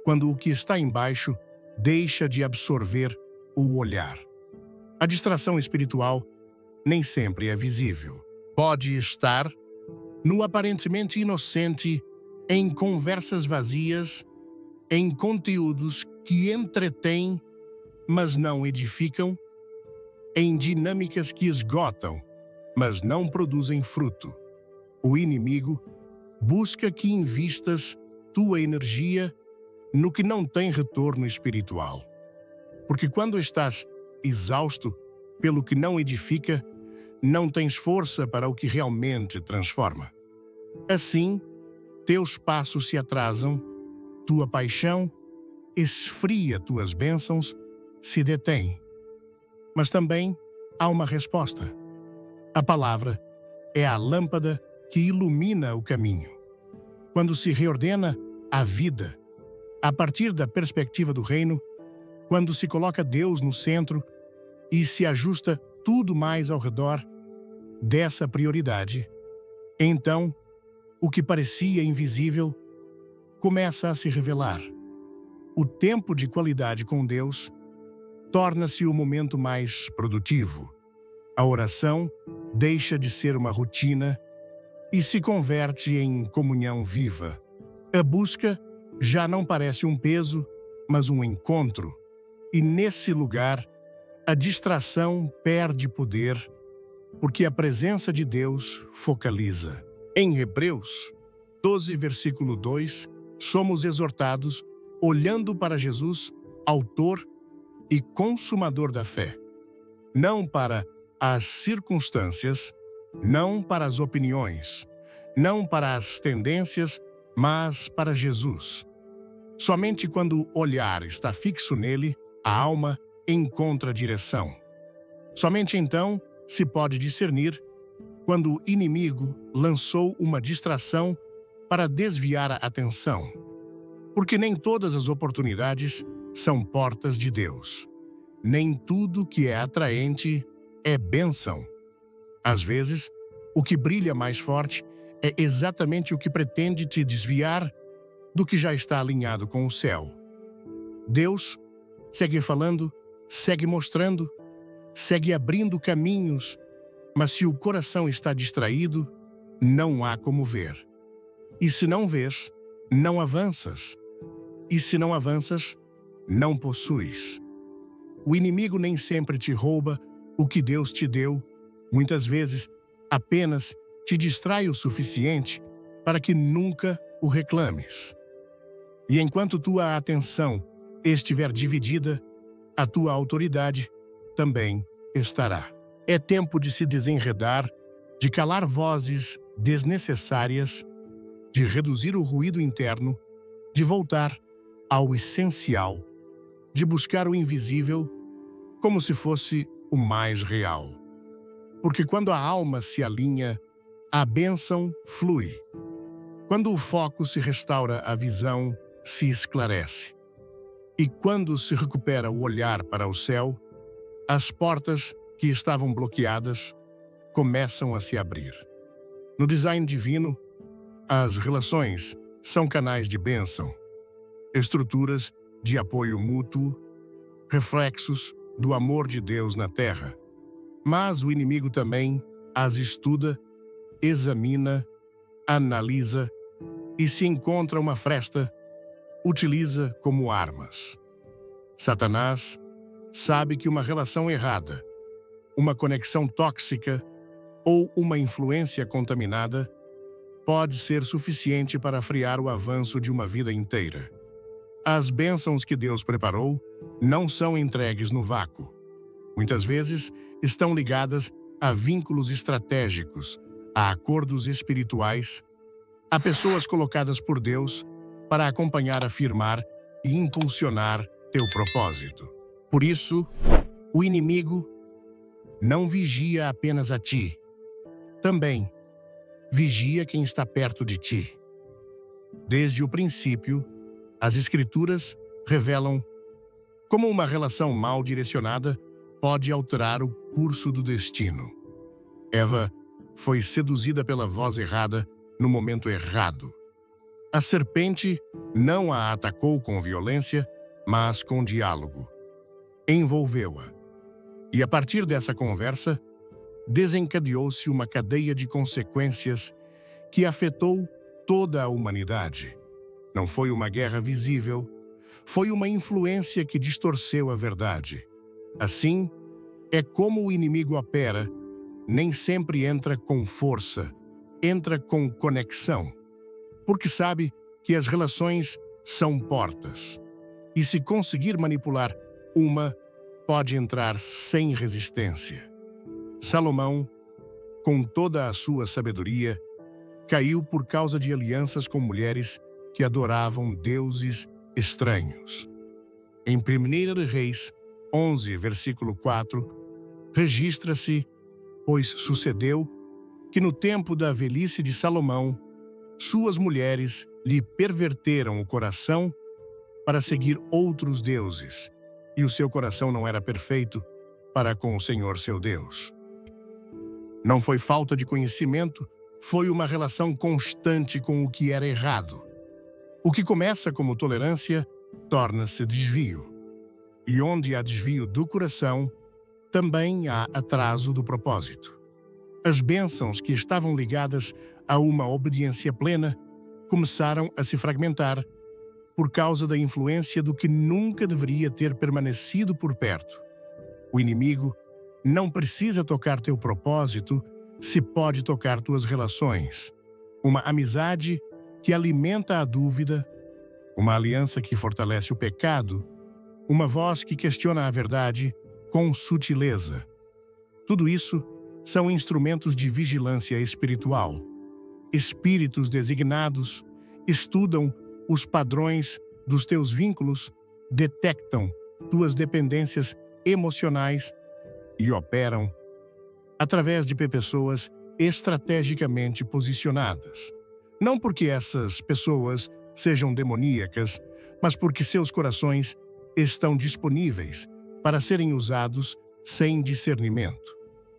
quando o que está embaixo deixa de absorver o olhar. A distração espiritual nem sempre é visível. Pode estar no aparentemente inocente, em conversas vazias, em conteúdos que entretêm, mas não edificam, em dinâmicas que esgotam, mas não produzem fruto. O inimigo busca que invistas tua energia no que não tem retorno espiritual. Porque quando estás exausto pelo que não edifica, não tens força para o que realmente transforma. Assim, teus passos se atrasam, tua paixão esfria, tuas bênçãos se detêm. Mas também há uma resposta. A palavra é a lâmpada que ilumina o caminho. Quando se reordena a vida, a partir da perspectiva do reino, quando se coloca Deus no centro e se ajusta tudo mais ao redor dessa prioridade, então o que parecia invisível começa a se revelar. O tempo de qualidade com Deus torna-se o momento mais produtivo. A oração deixa de ser uma rotina e se converte em comunhão viva. A busca já não parece um peso, mas um encontro. E nesse lugar, a distração perde poder, porque a presença de Deus focaliza. Em Hebreus 12, versículo 2, somos exortados, olhando para Jesus, autor e consumador da fé. Não para as circunstâncias, não para as opiniões, não para as tendências, mas para Jesus. Somente quando o olhar está fixo nele, a alma encontra direção. Somente então se pode discernir quando o inimigo lançou uma distração para desviar a atenção. Porque nem todas as oportunidades são portas de Deus. Nem tudo que é atraente é bênção. Às vezes, o que brilha mais forte é exatamente o que pretende te desviar do que já está alinhado com o céu. Deus segue falando, segue mostrando, segue abrindo caminhos, mas se o coração está distraído, não há como ver. E se não vês, não avanças. E se não avanças, não possuis. O inimigo nem sempre te rouba o que Deus te deu, muitas vezes apenas te distrai o suficiente para que nunca o reclames. E enquanto tua atenção estiver dividida, a tua autoridade também estará. É tempo de se desenredar, de calar vozes desnecessárias, de reduzir o ruído interno, de voltar ao essencial, de buscar o invisível como se fosse o mais real. Porque quando a alma se alinha, a bênção flui. Quando o foco se restaura, a visão se esclarece. E quando se recupera o olhar para o céu, as portas que estavam bloqueadas começam a se abrir. No design divino, as relações são canais de bênção, estruturas de apoio mútuo, reflexos do amor de Deus na terra. Mas o inimigo também as estuda, examina, analisa e, se encontra uma fresta, utiliza como armas. Satanás sabe que uma relação errada, uma conexão tóxica ou uma influência contaminada pode ser suficiente para frear o avanço de uma vida inteira. As bênçãos que Deus preparou não são entregues no vácuo. Muitas vezes estão ligadas a vínculos estratégicos, a acordos espirituais, a pessoas colocadas por Deus para acompanhar, afirmar e impulsionar teu propósito. Por isso, o inimigo não vigia apenas a ti, também vigia quem está perto de ti. Desde o princípio, as Escrituras revelam como uma relação mal direcionada pode alterar o curso do destino. Eva foi seduzida pela voz errada no momento errado. A serpente não a atacou com violência, mas com diálogo. Envolveu-a. E a partir dessa conversa, desencadeou-se uma cadeia de consequências que afetou toda a humanidade. Não foi uma guerra visível, foi uma influência que distorceu a verdade. Assim, é como o inimigo opera, nem sempre entra com força, entra com conexão, porque sabe que as relações são portas. E se conseguir manipular uma, pode entrar sem resistência. Salomão, com toda a sua sabedoria, caiu por causa de alianças com mulheres que adoravam deuses estranhos. Em 1 Reis 11, versículo 4, registra-se, pois sucedeu que no tempo da velhice de Salomão, suas mulheres lhe perverteram o coração para seguir outros deuses, e o seu coração não era perfeito para com o Senhor seu Deus. Não foi falta de conhecimento, foi uma relação constante com o que era errado. O que começa como tolerância torna-se desvio. E onde há desvio do coração, também há atraso do propósito. As bênçãos que estavam ligadas a uma obediência plena começaram a se fragmentar, por causa da influência do que nunca deveria ter permanecido por perto. O inimigo não precisa tocar teu propósito, se pode tocar tuas relações. Uma amizade que alimenta a dúvida, uma aliança que fortalece o pecado, uma voz que questiona a verdade com sutileza. Tudo isso são instrumentos de vigilância espiritual. Espíritos designados estudam os padrões dos teus vínculos, detectam tuas dependências emocionais e operam através de pessoas estrategicamente posicionadas. Não porque essas pessoas sejam demoníacas, mas porque seus corações estão disponíveis para serem usados sem discernimento.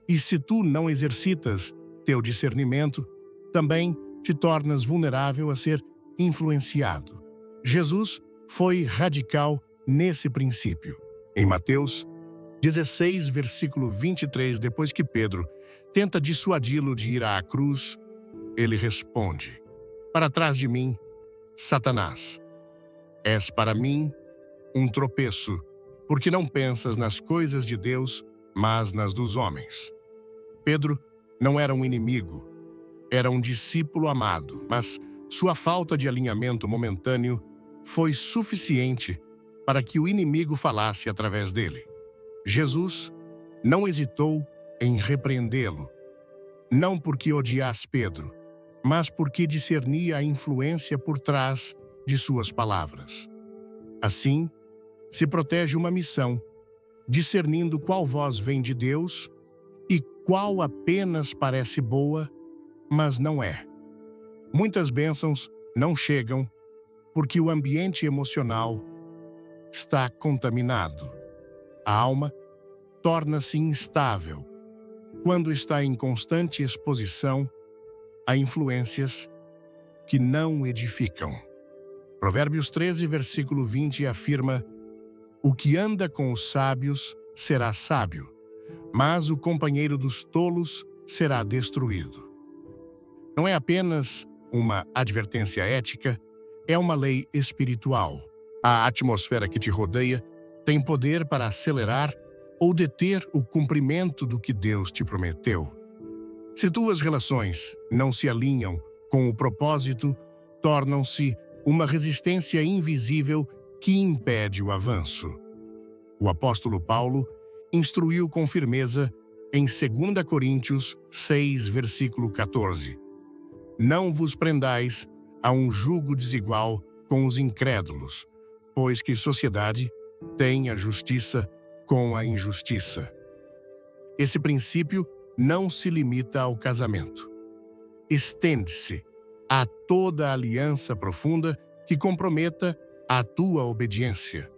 E se tu não exercitas teu discernimento, também te tornas vulnerável a ser influenciado. Jesus foi radical nesse princípio. Em Mateus 16, versículo 23, depois que Pedro tenta dissuadi-lo de ir à cruz, ele responde: "Para trás de mim, Satanás. És para mim um tropeço, porque não pensas nas coisas de Deus, mas nas dos homens." Pedro não era um inimigo, era um discípulo amado, mas sua falta de alinhamento momentâneo foi suficiente para que o inimigo falasse através dele. Jesus não hesitou em repreendê-lo, não porque odiasse Pedro, mas porque discernia a influência por trás de suas palavras. Assim, se protege uma missão, discernindo qual voz vem de Deus e qual apenas parece boa, mas não é. Muitas bênçãos não chegam porque o ambiente emocional está contaminado. A alma torna-se instável quando está em constante exposição a influências que não edificam. Provérbios 13, versículo 20 afirma: "O que anda com os sábios será sábio, mas o companheiro dos tolos será destruído." Não é apenas uma advertência ética, é uma lei espiritual. A atmosfera que te rodeia tem poder para acelerar ou deter o cumprimento do que Deus te prometeu. Se tuas relações não se alinham com o propósito, tornam-se uma resistência invisível que impede o avanço. O apóstolo Paulo instruiu com firmeza em 2 Coríntios 6, versículo 14: "Não vos prendais a um jugo desigual com os incrédulos, pois que sociedade tem a justiça com a injustiça." Esse princípio não se limita ao casamento. Estende-se a toda aliança profunda que comprometa a tua obediência.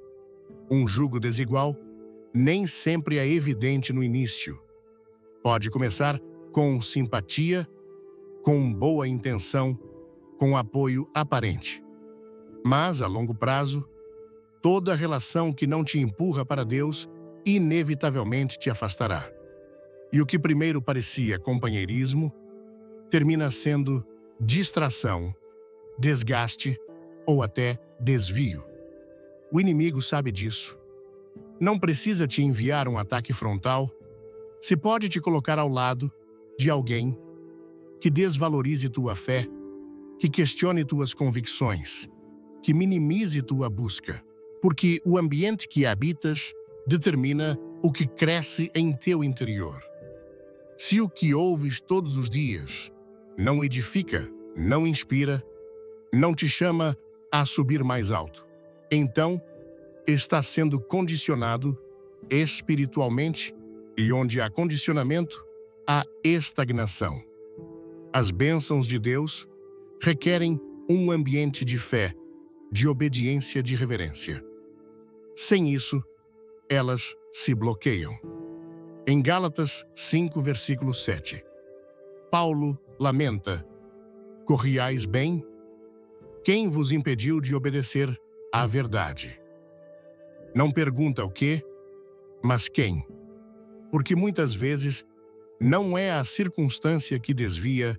Um jugo desigual nem sempre é evidente no início. Pode começar com simpatia, com boa intenção, com apoio aparente. Mas, a longo prazo, toda relação que não te empurra para Deus inevitavelmente te afastará. E o que primeiro parecia companheirismo termina sendo distração, desgaste ou até desvio. O inimigo sabe disso. Não precisa te enviar um ataque frontal, se pode te colocar ao lado de alguém que desvalorize tua fé, que questione tuas convicções, que minimize tua busca, porque o ambiente que habitas determina o que cresce em teu interior. Se o que ouves todos os dias não edifica, não inspira, não te chama a subir mais alto, então está sendo condicionado espiritualmente, e onde há condicionamento, há estagnação. As bênçãos de Deus requerem um ambiente de fé, de obediência, de reverência. Sem isso, elas se bloqueiam. Em Gálatas 5, versículo 7, Paulo lamenta: "Corriais bem? Quem vos impediu de obedecer à verdade?" Não pergunta o quê, mas quem. Porque muitas vezes não é a circunstância que desvia,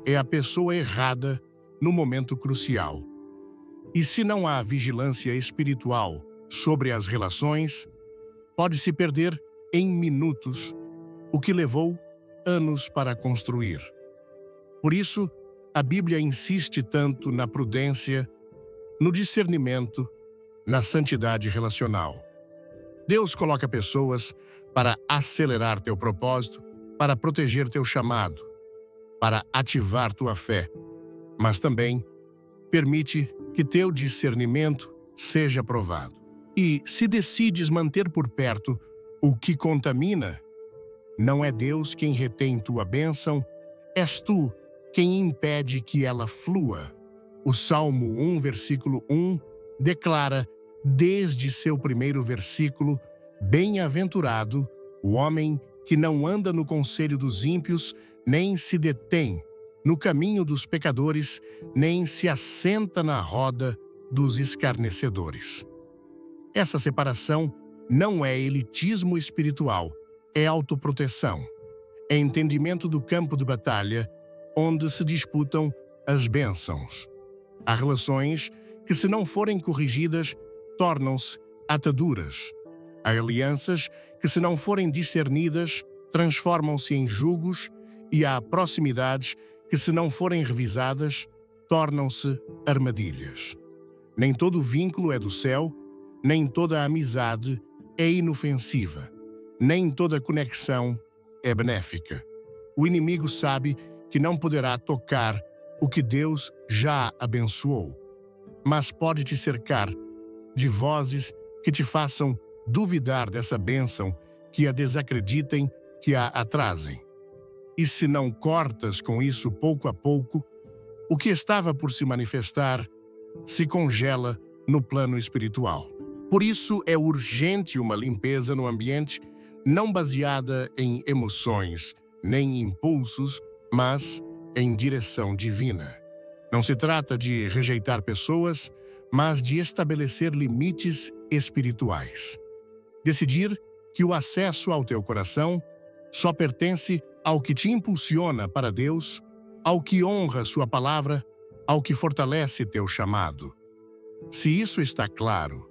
é a pessoa errada no momento crucial. E se não há vigilância espiritual sobre as relações, pode-se perder em minutos o que levou anos para construir. Por isso, a Bíblia insiste tanto na prudência, no discernimento, na santidade relacional. Deus coloca pessoas para acelerar teu propósito, para proteger teu chamado, para ativar tua fé, mas também permite que teu discernimento seja provado. E se decides manter por perto o que contamina, não é Deus quem retém tua bênção, és tu quem impede que ela flua. O Salmo 1, versículo 1, declara, desde seu primeiro versículo, bem-aventurado o homem que não anda no conselho dos ímpios, nem se detém no caminho dos pecadores, nem se assenta na roda dos escarnecedores. Essa separação não é elitismo espiritual, é autoproteção. É entendimento do campo de batalha, onde se disputam as bênçãos. Há relações que, se não forem corrigidas, tornam-se ataduras. Há alianças que, se não forem discernidas, transformam-se em jugos, e há proximidades que, se não forem revisadas, tornam-se armadilhas. Nem todo vínculo é do céu, nem toda amizade é inofensiva, nem toda conexão é benéfica. O inimigo sabe que não poderá tocar o que Deus já abençoou, mas pode te cercar de vozes que te façam duvidar dessa bênção, que a desacreditem, que a atrasem. E se não cortas com isso pouco a pouco, o que estava por se manifestar se congela no plano espiritual. Por isso é urgente uma limpeza no ambiente, não baseada em emoções, nem impulsos, mas em direção divina. Não se trata de rejeitar pessoas, mas de estabelecer limites espirituais. Decidir que o acesso ao teu coração só pertence ao que te impulsiona para Deus, ao que honra sua palavra, ao que fortalece teu chamado. Se isso está claro,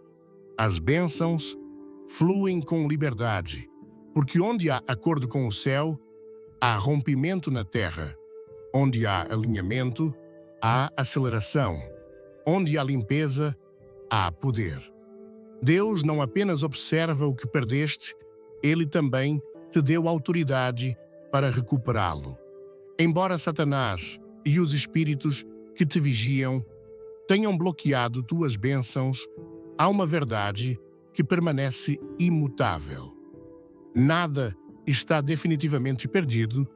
as bênçãos fluem com liberdade, porque onde há acordo com o céu, há rompimento na terra. Onde há alinhamento, há aceleração. Onde há limpeza, há poder. Deus não apenas observa o que perdeste, Ele também te deu autoridade para recuperá-lo. Embora Satanás e os espíritos que te vigiam tenham bloqueado tuas bênçãos, há uma verdade que permanece imutável. Nada está definitivamente perdido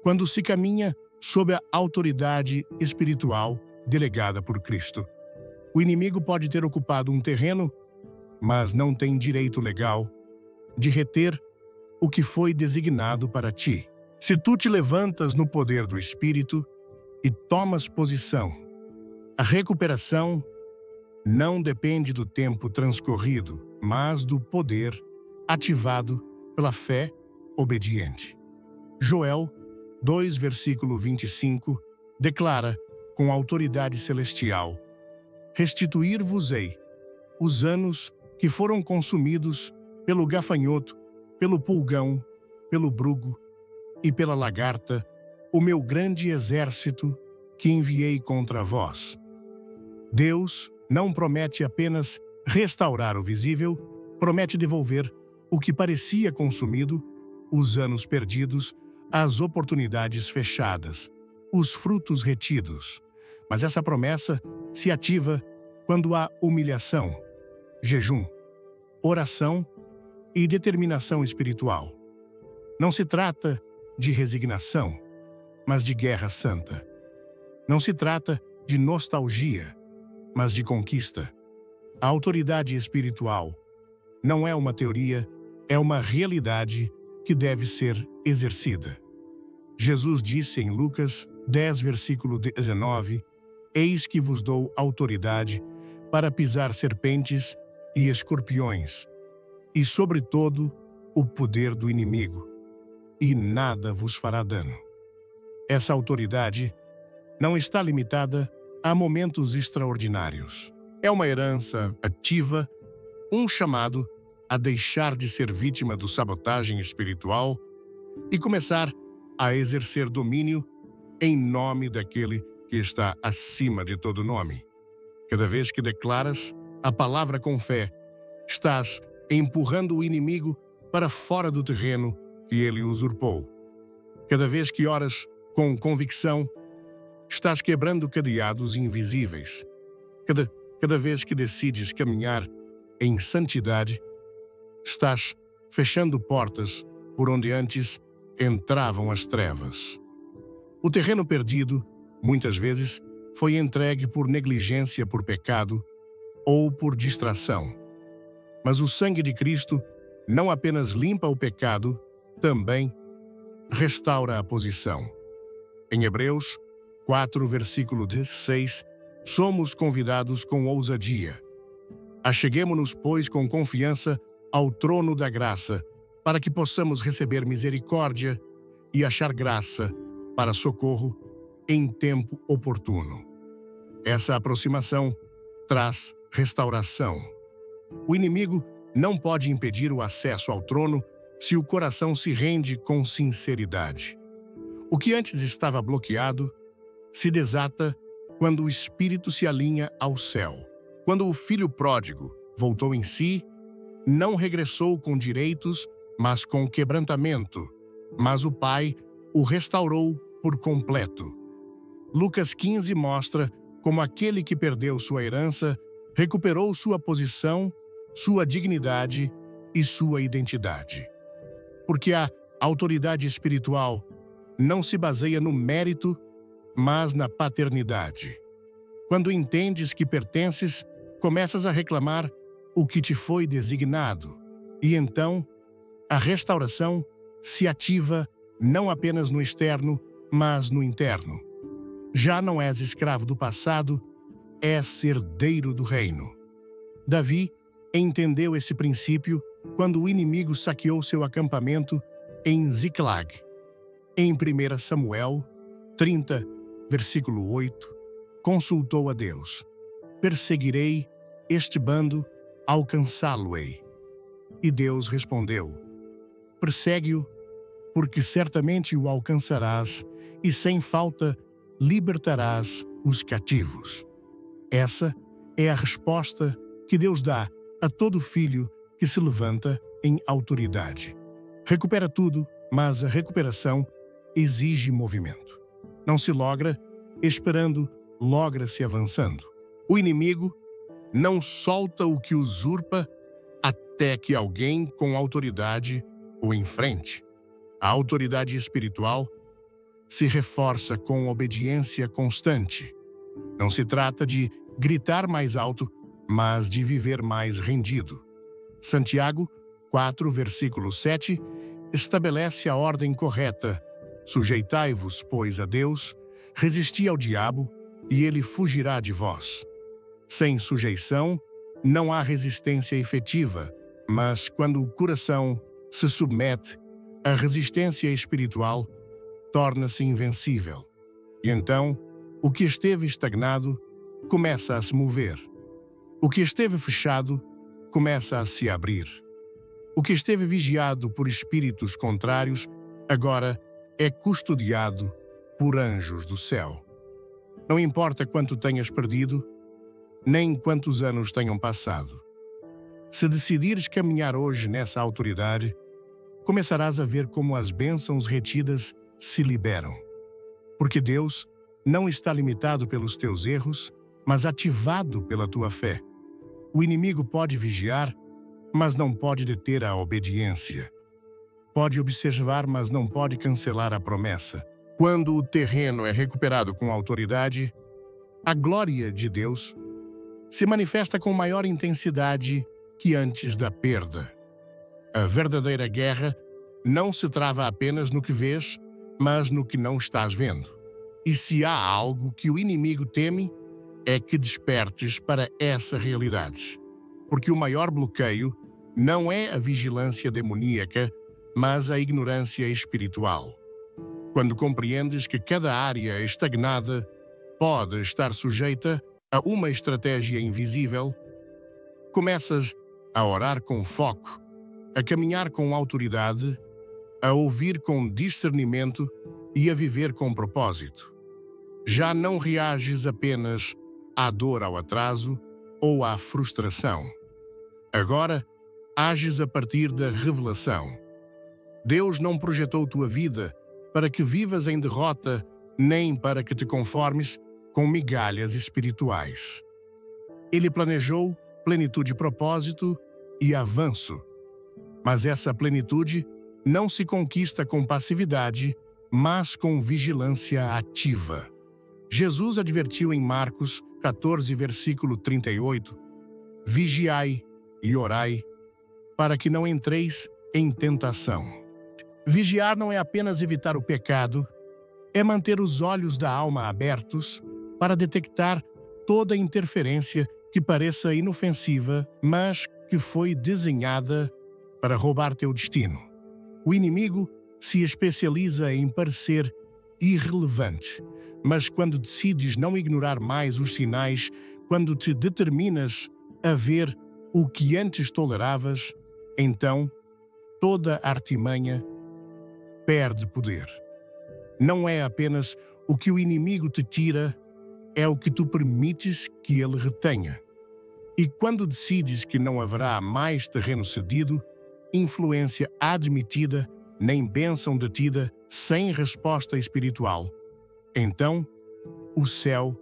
quando se caminha sob a autoridade espiritual delegada por Cristo. O inimigo pode ter ocupado um terreno, mas não tem direito legal de reter o que foi designado para ti. Se tu te levantas no poder do Espírito e tomas posição, a recuperação não depende do tempo transcorrido, mas do poder ativado pela fé obediente. Joel 2, versículo 25, declara com autoridade celestial: restituir-vos-ei os anos que foram consumidos pelo gafanhoto, pelo pulgão, pelo brugo e pela lagarta, o meu grande exército que enviei contra vós. Deus não promete apenas restaurar o visível, promete devolver o que parecia consumido, os anos perdidos, as oportunidades fechadas, os frutos retidos. Mas essa promessa se ativa quando há humilhação, jejum, oração e determinação espiritual. Não se trata de resignação, mas de guerra santa. Não se trata de nostalgia, mas de conquista. A autoridade espiritual não é uma teoria, é uma realidade que deve ser exercida. Jesus disse em Lucas 10, versículo 19, eis que vos dou autoridade para pisar serpentes e escorpiões, e sobretudo o poder do inimigo, e nada vos fará dano. Essa autoridade não está limitada a momentos extraordinários. É uma herança ativa, um chamado a deixar de ser vítima do sabotagem espiritual e começar a exercer domínio em nome daquele que está acima de todo nome. Cada vez que declaras a palavra com fé, estás empurrando o inimigo para fora do terreno que ele usurpou. Cada vez que oras com convicção, estás quebrando cadeados invisíveis. Cada vez que decides caminhar em santidade, estás fechando portas por onde antes entravam as trevas. O terreno perdido, muitas vezes, foi entregue por negligência, por pecado ou por distração. Mas o sangue de Cristo não apenas limpa o pecado, também restaura a posição. Em Hebreus 4, versículo 16, somos convidados com ousadia. Acheguemo-nos, pois, com confiança ao trono da graça, para que possamos receber misericórdia e achar graça para socorro em tempo oportuno. Essa aproximação traz restauração. O inimigo não pode impedir o acesso ao trono se o coração se rende com sinceridade. O que antes estava bloqueado se desata quando o espírito se alinha ao céu. Quando o filho pródigo voltou em si, não regressou com direitos, mas com quebrantamento. Mas o pai o restaurou por completo. Lucas 15 mostra como aquele que perdeu sua herança recuperou sua posição, sua dignidade e sua identidade. Porque a autoridade espiritual não se baseia no mérito, mas na paternidade. Quando entendes que pertences, começas a reclamar o que te foi designado. E então, a restauração se ativa não apenas no externo, mas no interno. Já não és escravo do passado, és herdeiro do reino. Davi entendeu esse princípio quando o inimigo saqueou seu acampamento em Ziclag. Em 1 Samuel 30, versículo 8, consultou a Deus: perseguirei este bando, alcançá-lo-ei. E Deus respondeu: persegue-o, porque certamente o alcançarás e sem falta libertarás os cativos. Essa é a resposta que Deus dá a todo filho que se levanta em autoridade. Recupera tudo, mas a recuperação exige movimento. Não se logra esperando, logra-se avançando. O inimigo não solta o que usurpa até que alguém com autoridade o enfrente. A autoridade espiritual se reforça com obediência constante. Não se trata de gritar mais alto, mas de viver mais rendido. Santiago 4, versículo 7, estabelece a ordem correta: sujeitai-vos, pois, a Deus, resisti ao diabo, e ele fugirá de vós. Sem sujeição, não há resistência efetiva, mas quando o coração se submete, a resistência espiritual torna-se invencível. E então, o que esteve estagnado começa a se mover. O que esteve fechado começa a se abrir. O que esteve vigiado por espíritos contrários agora é custodiado por anjos do céu. Não importa quanto tenhas perdido, nem quantos anos tenham passado. Se decidires caminhar hoje nessa autoridade, começarás a ver como as bênçãos retidas se liberam. Porque Deus não está limitado pelos teus erros, mas ativado pela tua fé. O inimigo pode vigiar, mas não pode deter a obediência. Pode observar, mas não pode cancelar a promessa. Quando o terreno é recuperado com autoridade, a glória de Deus se manifesta com maior intensidade que antes da perda. A verdadeira guerra não se trava apenas no que vês, mas no que não estás vendo. E se há algo que o inimigo teme, é que despertes para essa realidade. Porque o maior bloqueio não é a vigilância demoníaca, mas a ignorância espiritual. Quando compreendes que cada área estagnada pode estar sujeita a uma estratégia invisível, começas a orar com foco, a caminhar com autoridade, a ouvir com discernimento e a viver com propósito. Já não reages apenas à dor ao atraso ou à frustração. Agora, ages a partir da revelação. Deus não projetou tua vida para que vivas em derrota, nem para que te conformes com migalhas espirituais. Ele planejou plenitude, propósito e avanço. Mas essa plenitude não se conquista com passividade, mas com vigilância ativa. Jesus advertiu em Marcos 14, versículo 38, vigiai e orai, para que não entreis em tentação. Vigiar não é apenas evitar o pecado, é manter os olhos da alma abertos para detectar toda interferência que pareça inofensiva, mas que foi desenhada para roubar teu destino. O inimigo se especializa em parecer irrelevante, mas quando decides não ignorar mais os sinais, quando te determinas a ver o que antes toleravas, então toda artimanha perde poder. Não é apenas o que o inimigo te tira, é o que tu permites que ele retenha. E quando decides que não haverá mais terreno cedido, influência admitida, nem bênção detida, sem resposta espiritual, então o céu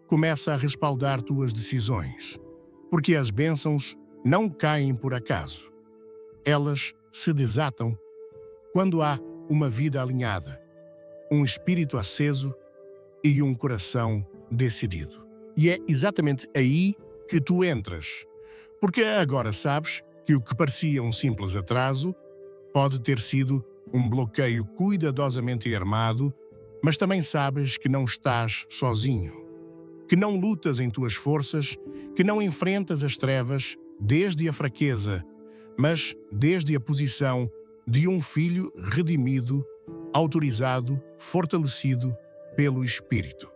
começa a respaldar tuas decisões, porque as bênçãos não caem por acaso. Elas se desatam quando há uma vida alinhada, um espírito aceso e um coração decidido. E é exatamente aí que tu entras, porque agora sabes que o que parecia um simples atraso pode ter sido um bloqueio cuidadosamente armado, mas também sabes que não estás sozinho, que não lutas em tuas forças, que não enfrentas as trevas desde a fraqueza, mas desde a posição de um filho redimido, autorizado, fortalecido pelo Espírito.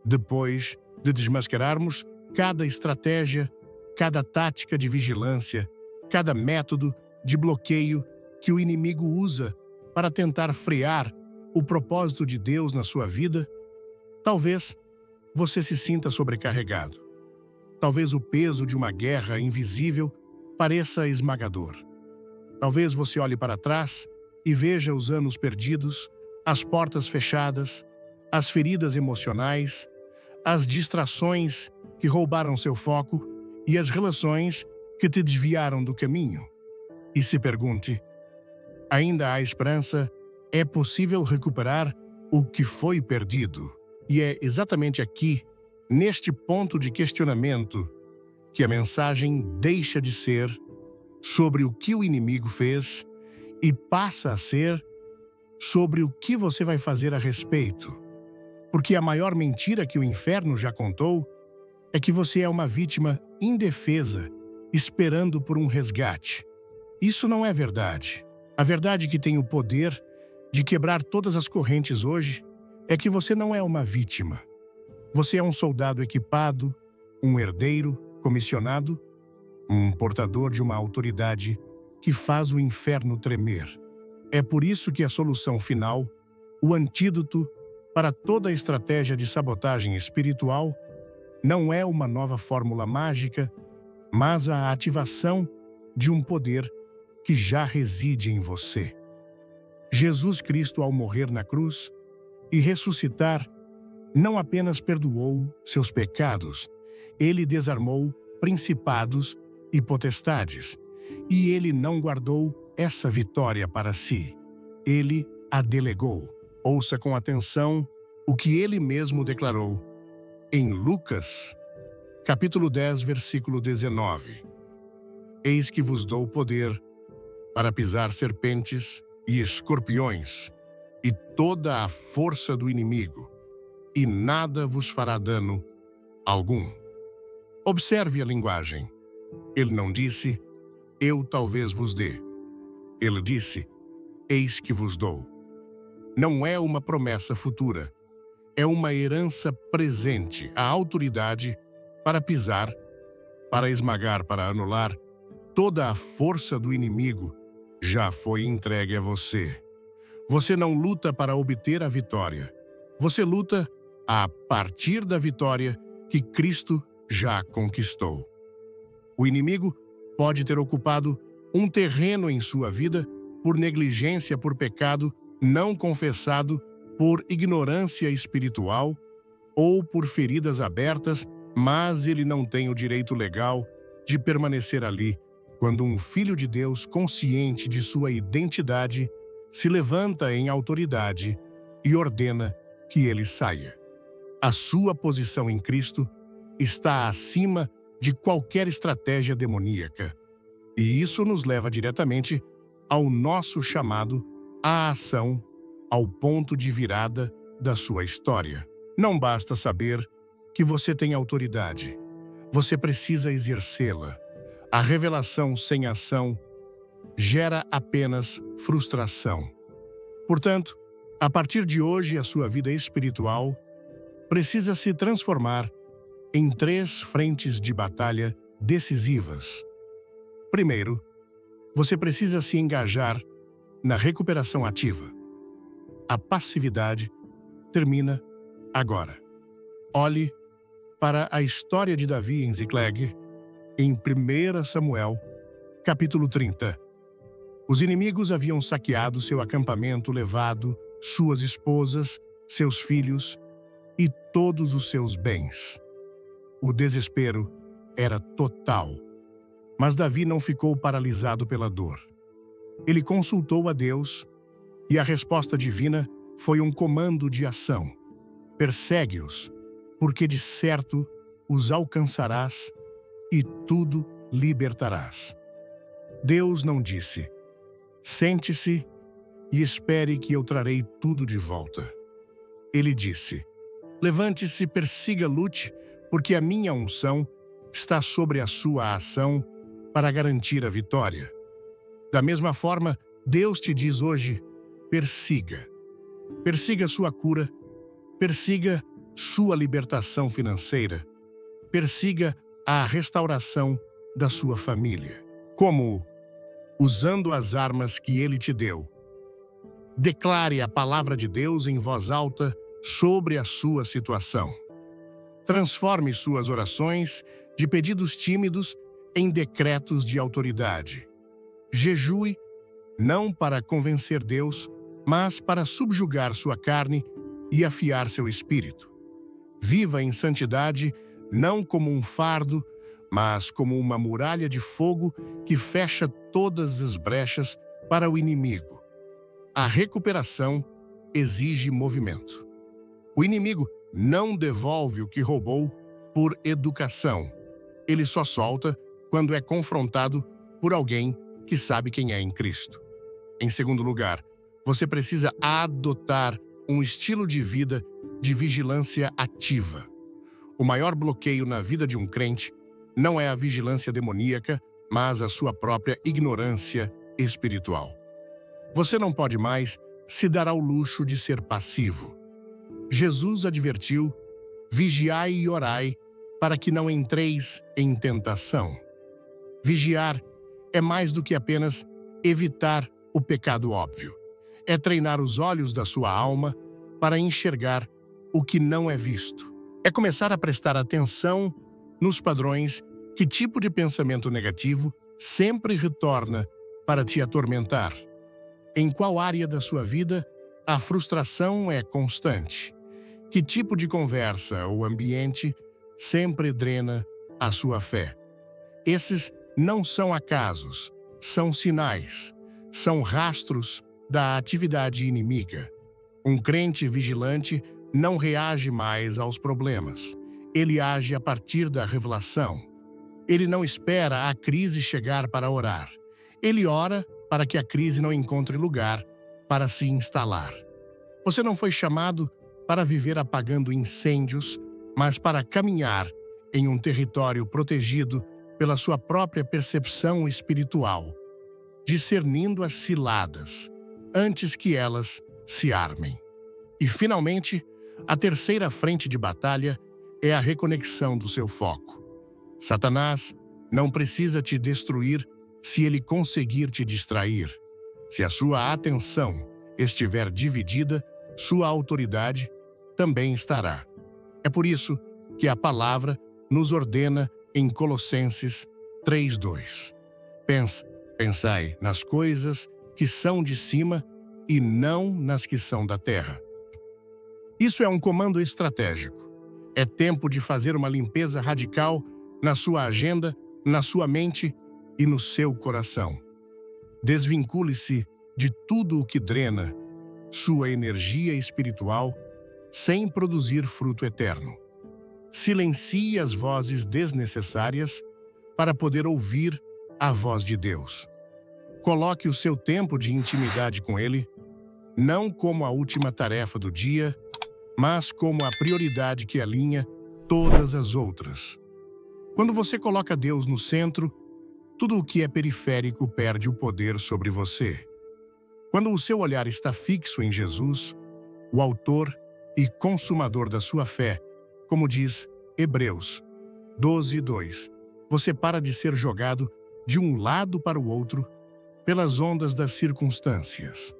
Depois de desmascararmos cada estratégia, cada tática de vigilância, cada método de bloqueio que o inimigo usa para tentar frear o propósito de Deus na sua vida, talvez você se sinta sobrecarregado. Talvez o peso de uma guerra invisível pareça esmagador. Talvez você olhe para trás e veja os anos perdidos, as portas fechadas, as feridas emocionais, as distrações que roubaram seu foco e as relações que te desviaram do caminho. E se pergunte: ainda há esperança? É possível recuperar o que foi perdido? E é exatamente aqui, neste ponto de questionamento, que a mensagem deixa de ser sobre o que o inimigo fez e passa a ser sobre o que você vai fazer a respeito. Porque a maior mentira que o inferno já contou é que você é uma vítima indefesa, esperando por um resgate. Isso não é verdade. A verdade que tem o poder de quebrar todas as correntes hoje é que você não é uma vítima. Você é um soldado equipado, um herdeiro, comissionado, um portador de uma autoridade que faz o inferno tremer. É por isso que a solução final, o antídoto para toda a estratégia de sabotagem espiritual, não é uma nova fórmula mágica, mas a ativação de um poder que já reside em você. Jesus Cristo, ao morrer na cruz e ressuscitar, não apenas perdoou seus pecados, ele desarmou principados e potestades, e ele não guardou essa vitória para si. Ele a delegou. Ouça com atenção o que ele mesmo declarou em Lucas, capítulo 10, versículo 19. Eis que vos dou poder para pisar serpentes e escorpiões e toda a força do inimigo, e nada vos fará dano algum. Observe a linguagem. Ele não disse, eu talvez vos dê. Ele disse, eis que vos dou. Não é uma promessa futura. é uma herança presente, a autoridade para pisar, para esmagar, para anular. Toda a força do inimigo já foi entregue a você. Você não luta para obter a vitória. Você luta a partir da vitória que Cristo já conquistou. O inimigo pode ter ocupado um terreno em sua vida por negligência, por pecado não confessado, por ignorância espiritual ou por feridas abertas, mas ele não tem o direito legal de permanecer ali quando um filho de Deus, consciente de sua identidade, se levanta em autoridade e ordena que ele saia. A sua posição em Cristo está acima de qualquer estratégia demoníaca. E isso nos leva diretamente ao nosso chamado à ação, ao ponto de virada da sua história. Não basta saber que você tem autoridade. Você precisa exercê-la. A revelação sem ação gera apenas frustração. Portanto, a partir de hoje, a sua vida espiritual precisa se transformar em 3 frentes de batalha decisivas. Primeiro, você precisa se engajar na recuperação ativa. A passividade termina agora. Olhe para a história de Davi em Ziclag, em 1 Samuel, capítulo 30. Os inimigos haviam saqueado seu acampamento, levado suas esposas, seus filhos e todos os seus bens. O desespero era total. Mas Davi não ficou paralisado pela dor. Ele consultou a Deus e a resposta divina foi um comando de ação. Persegue-os, porque de certo os alcançarás e tudo libertarás. Deus não disse: sente-se e espere que eu trarei tudo de volta. Ele disse: levante-se, persiga, lute, porque a minha unção está sobre a sua ação para garantir a vitória. Da mesma forma, Deus te diz hoje: persiga. Persiga sua cura, persiga sua libertação financeira, persiga a restauração da sua família. Como? Usando as armas que Ele te deu. Declare a palavra de Deus em voz alta sobre a sua situação. Transforme suas orações de pedidos tímidos em decretos de autoridade. Jejue, não para convencer Deus, mas para subjugar sua carne e afiar seu espírito. Viva em santidade, não como um fardo, mas como uma muralha de fogo que fecha todas as brechas para o inimigo. A recuperação exige movimento. O inimigo não devolve o que roubou por educação. Ele só solta quando é confrontado por alguém que sabe quem é em Cristo. Em segundo lugar, você precisa adotar um estilo de vida de vigilância ativa. O maior bloqueio na vida de um crente não é a vigilância demoníaca, mas a sua própria ignorância espiritual. Você não pode mais se dar ao luxo de ser passivo. Jesus advertiu: vigiai e orai, para que não entreis em tentação. Vigiar é mais do que apenas evitar o pecado óbvio. É treinar os olhos da sua alma para enxergar o que não é visto. É começar a prestar atenção nos padrões. Que tipo de pensamento negativo sempre retorna para te atormentar? Em qual área da sua vida a frustração é constante? Que tipo de conversa ou ambiente sempre drena a sua fé? Esses não são acasos, são sinais, são rastros da atividade inimiga. Um crente vigilante não reage mais aos problemas. Ele age a partir da revelação. Ele não espera a crise chegar para orar. Ele ora para que a crise não encontre lugar para se instalar. Você não foi chamado para viver apagando incêndios, mas para caminhar em um território protegido pela sua própria percepção espiritual, discernindo as ciladas antes que elas se armem. E, finalmente, A terceira frente de batalha é a reconexão do seu foco. Satanás não precisa te destruir se ele conseguir te distrair. Se a sua atenção estiver dividida, sua autoridade também estará. É por isso que a palavra nos ordena em Colossenses 3:2. Pensai nas coisas que são de cima e não nas que são da terra. Isso é um comando estratégico. É tempo de fazer uma limpeza radical na sua agenda, na sua mente e no seu coração. Desvincule-se de tudo o que drena sua energia espiritual sem produzir fruto eterno. Silencie as vozes desnecessárias para poder ouvir a voz de Deus. Coloque o seu tempo de intimidade com Ele, não como a última tarefa do dia, mas como a prioridade que alinha todas as outras. Quando você coloca Deus no centro, tudo o que é periférico perde o poder sobre você. Quando o seu olhar está fixo em Jesus, o autor e consumador da sua fé, como diz Hebreus 12:2, você para de ser jogado de um lado para o outro pelas ondas das circunstâncias.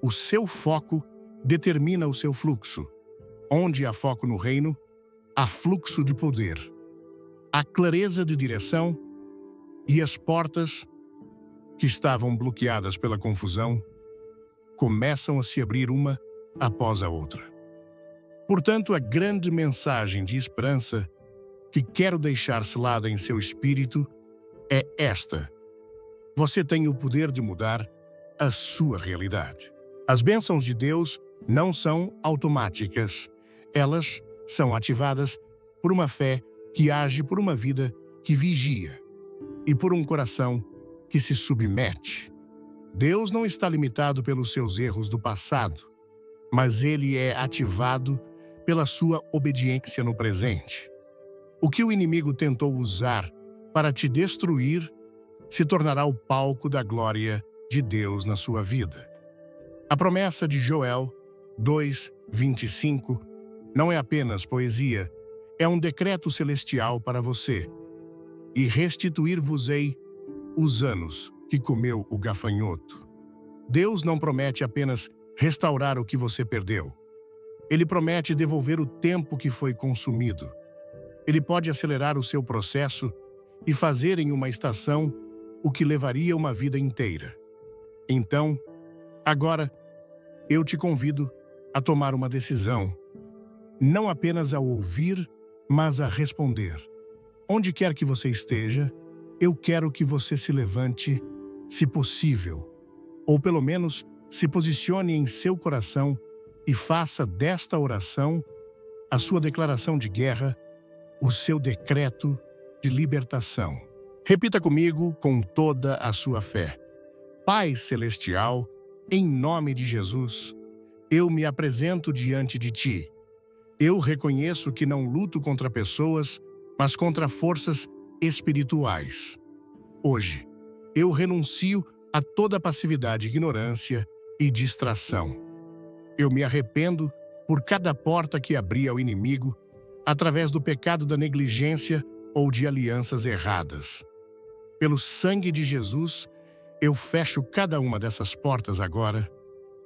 O seu foco determina o seu fluxo. Onde há foco no reino, há fluxo de poder. Há clareza de direção e as portas que estavam bloqueadas pela confusão começam a se abrir uma após a outra. Portanto, a grande mensagem de esperança que quero deixar selada em seu espírito é esta: você tem o poder de mudar a sua realidade. As bênçãos de Deus não são automáticas. Elas são ativadas por uma fé que age, por uma vida que vigia e por um coração que se submete. Deus não está limitado pelos seus erros do passado, mas ele é ativado pela sua obediência no presente. O que o inimigo tentou usar para te destruir se tornará o palco da glória de Deus na sua vida. A promessa de Joel 2:25 não é apenas poesia, é um decreto celestial para você. E restituir-vos-ei os anos que comeu o gafanhoto. Deus não promete apenas restaurar o que você perdeu. Ele promete devolver o tempo que foi consumido. Ele pode acelerar o seu processo e fazer em uma estação o que levaria uma vida inteira. Então, agora, eu te convido a tomar uma decisão, não apenas a ouvir, mas a responder. Onde quer que você esteja, eu quero que você se levante, se possível, ou pelo menos se posicione em seu coração e faça desta oração a sua declaração de guerra, o seu decreto de libertação. Repita comigo com toda a sua fé. Pai Celestial, em nome de Jesus, eu me apresento diante de Ti. Eu reconheço que não luto contra pessoas, mas contra forças espirituais. Hoje, eu renuncio a toda passividade, ignorância e distração. Eu me arrependo por cada porta que abri ao inimigo através do pecado da negligência ou de alianças erradas. Pelo sangue de Jesus, eu fecho cada uma dessas portas agora.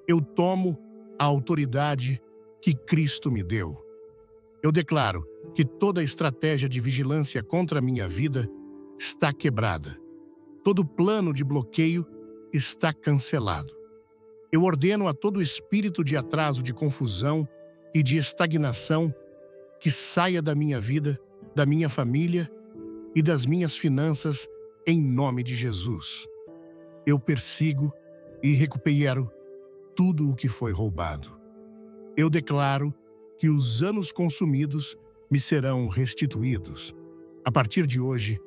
Eu tomo a autoridade que Cristo me deu. Eu declaro que toda estratégia de vigilância contra a minha vida está quebrada. Todo plano de bloqueio está cancelado. Eu ordeno a todo espírito de atraso, de confusão e de estagnação que saia da minha vida, da minha família e das minhas finanças em nome de Jesus. Eu persigo e recupero tudo o que foi roubado. Eu declaro que os anos consumidos me serão restituídos. A partir de hoje,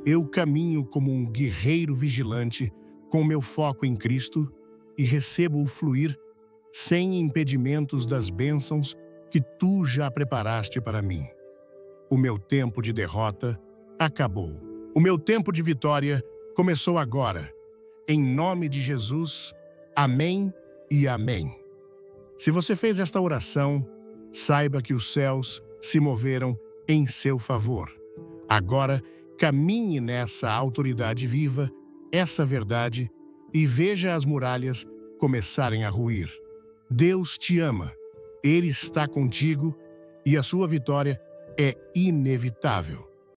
eu caminho como um guerreiro vigilante com meu foco em Cristo e recebo o fluir sem impedimentos das bênçãos que Tu já preparaste para mim. O meu tempo de derrota acabou. O meu tempo de vitória começou agora. Em nome de Jesus, amém e amém. Se você fez esta oração, saiba que os céus se moveram em seu favor. Agora, caminhe nessa autoridade viva, essa verdade, e veja as muralhas começarem a ruir. Deus te ama, Ele está contigo e a sua vitória é inevitável.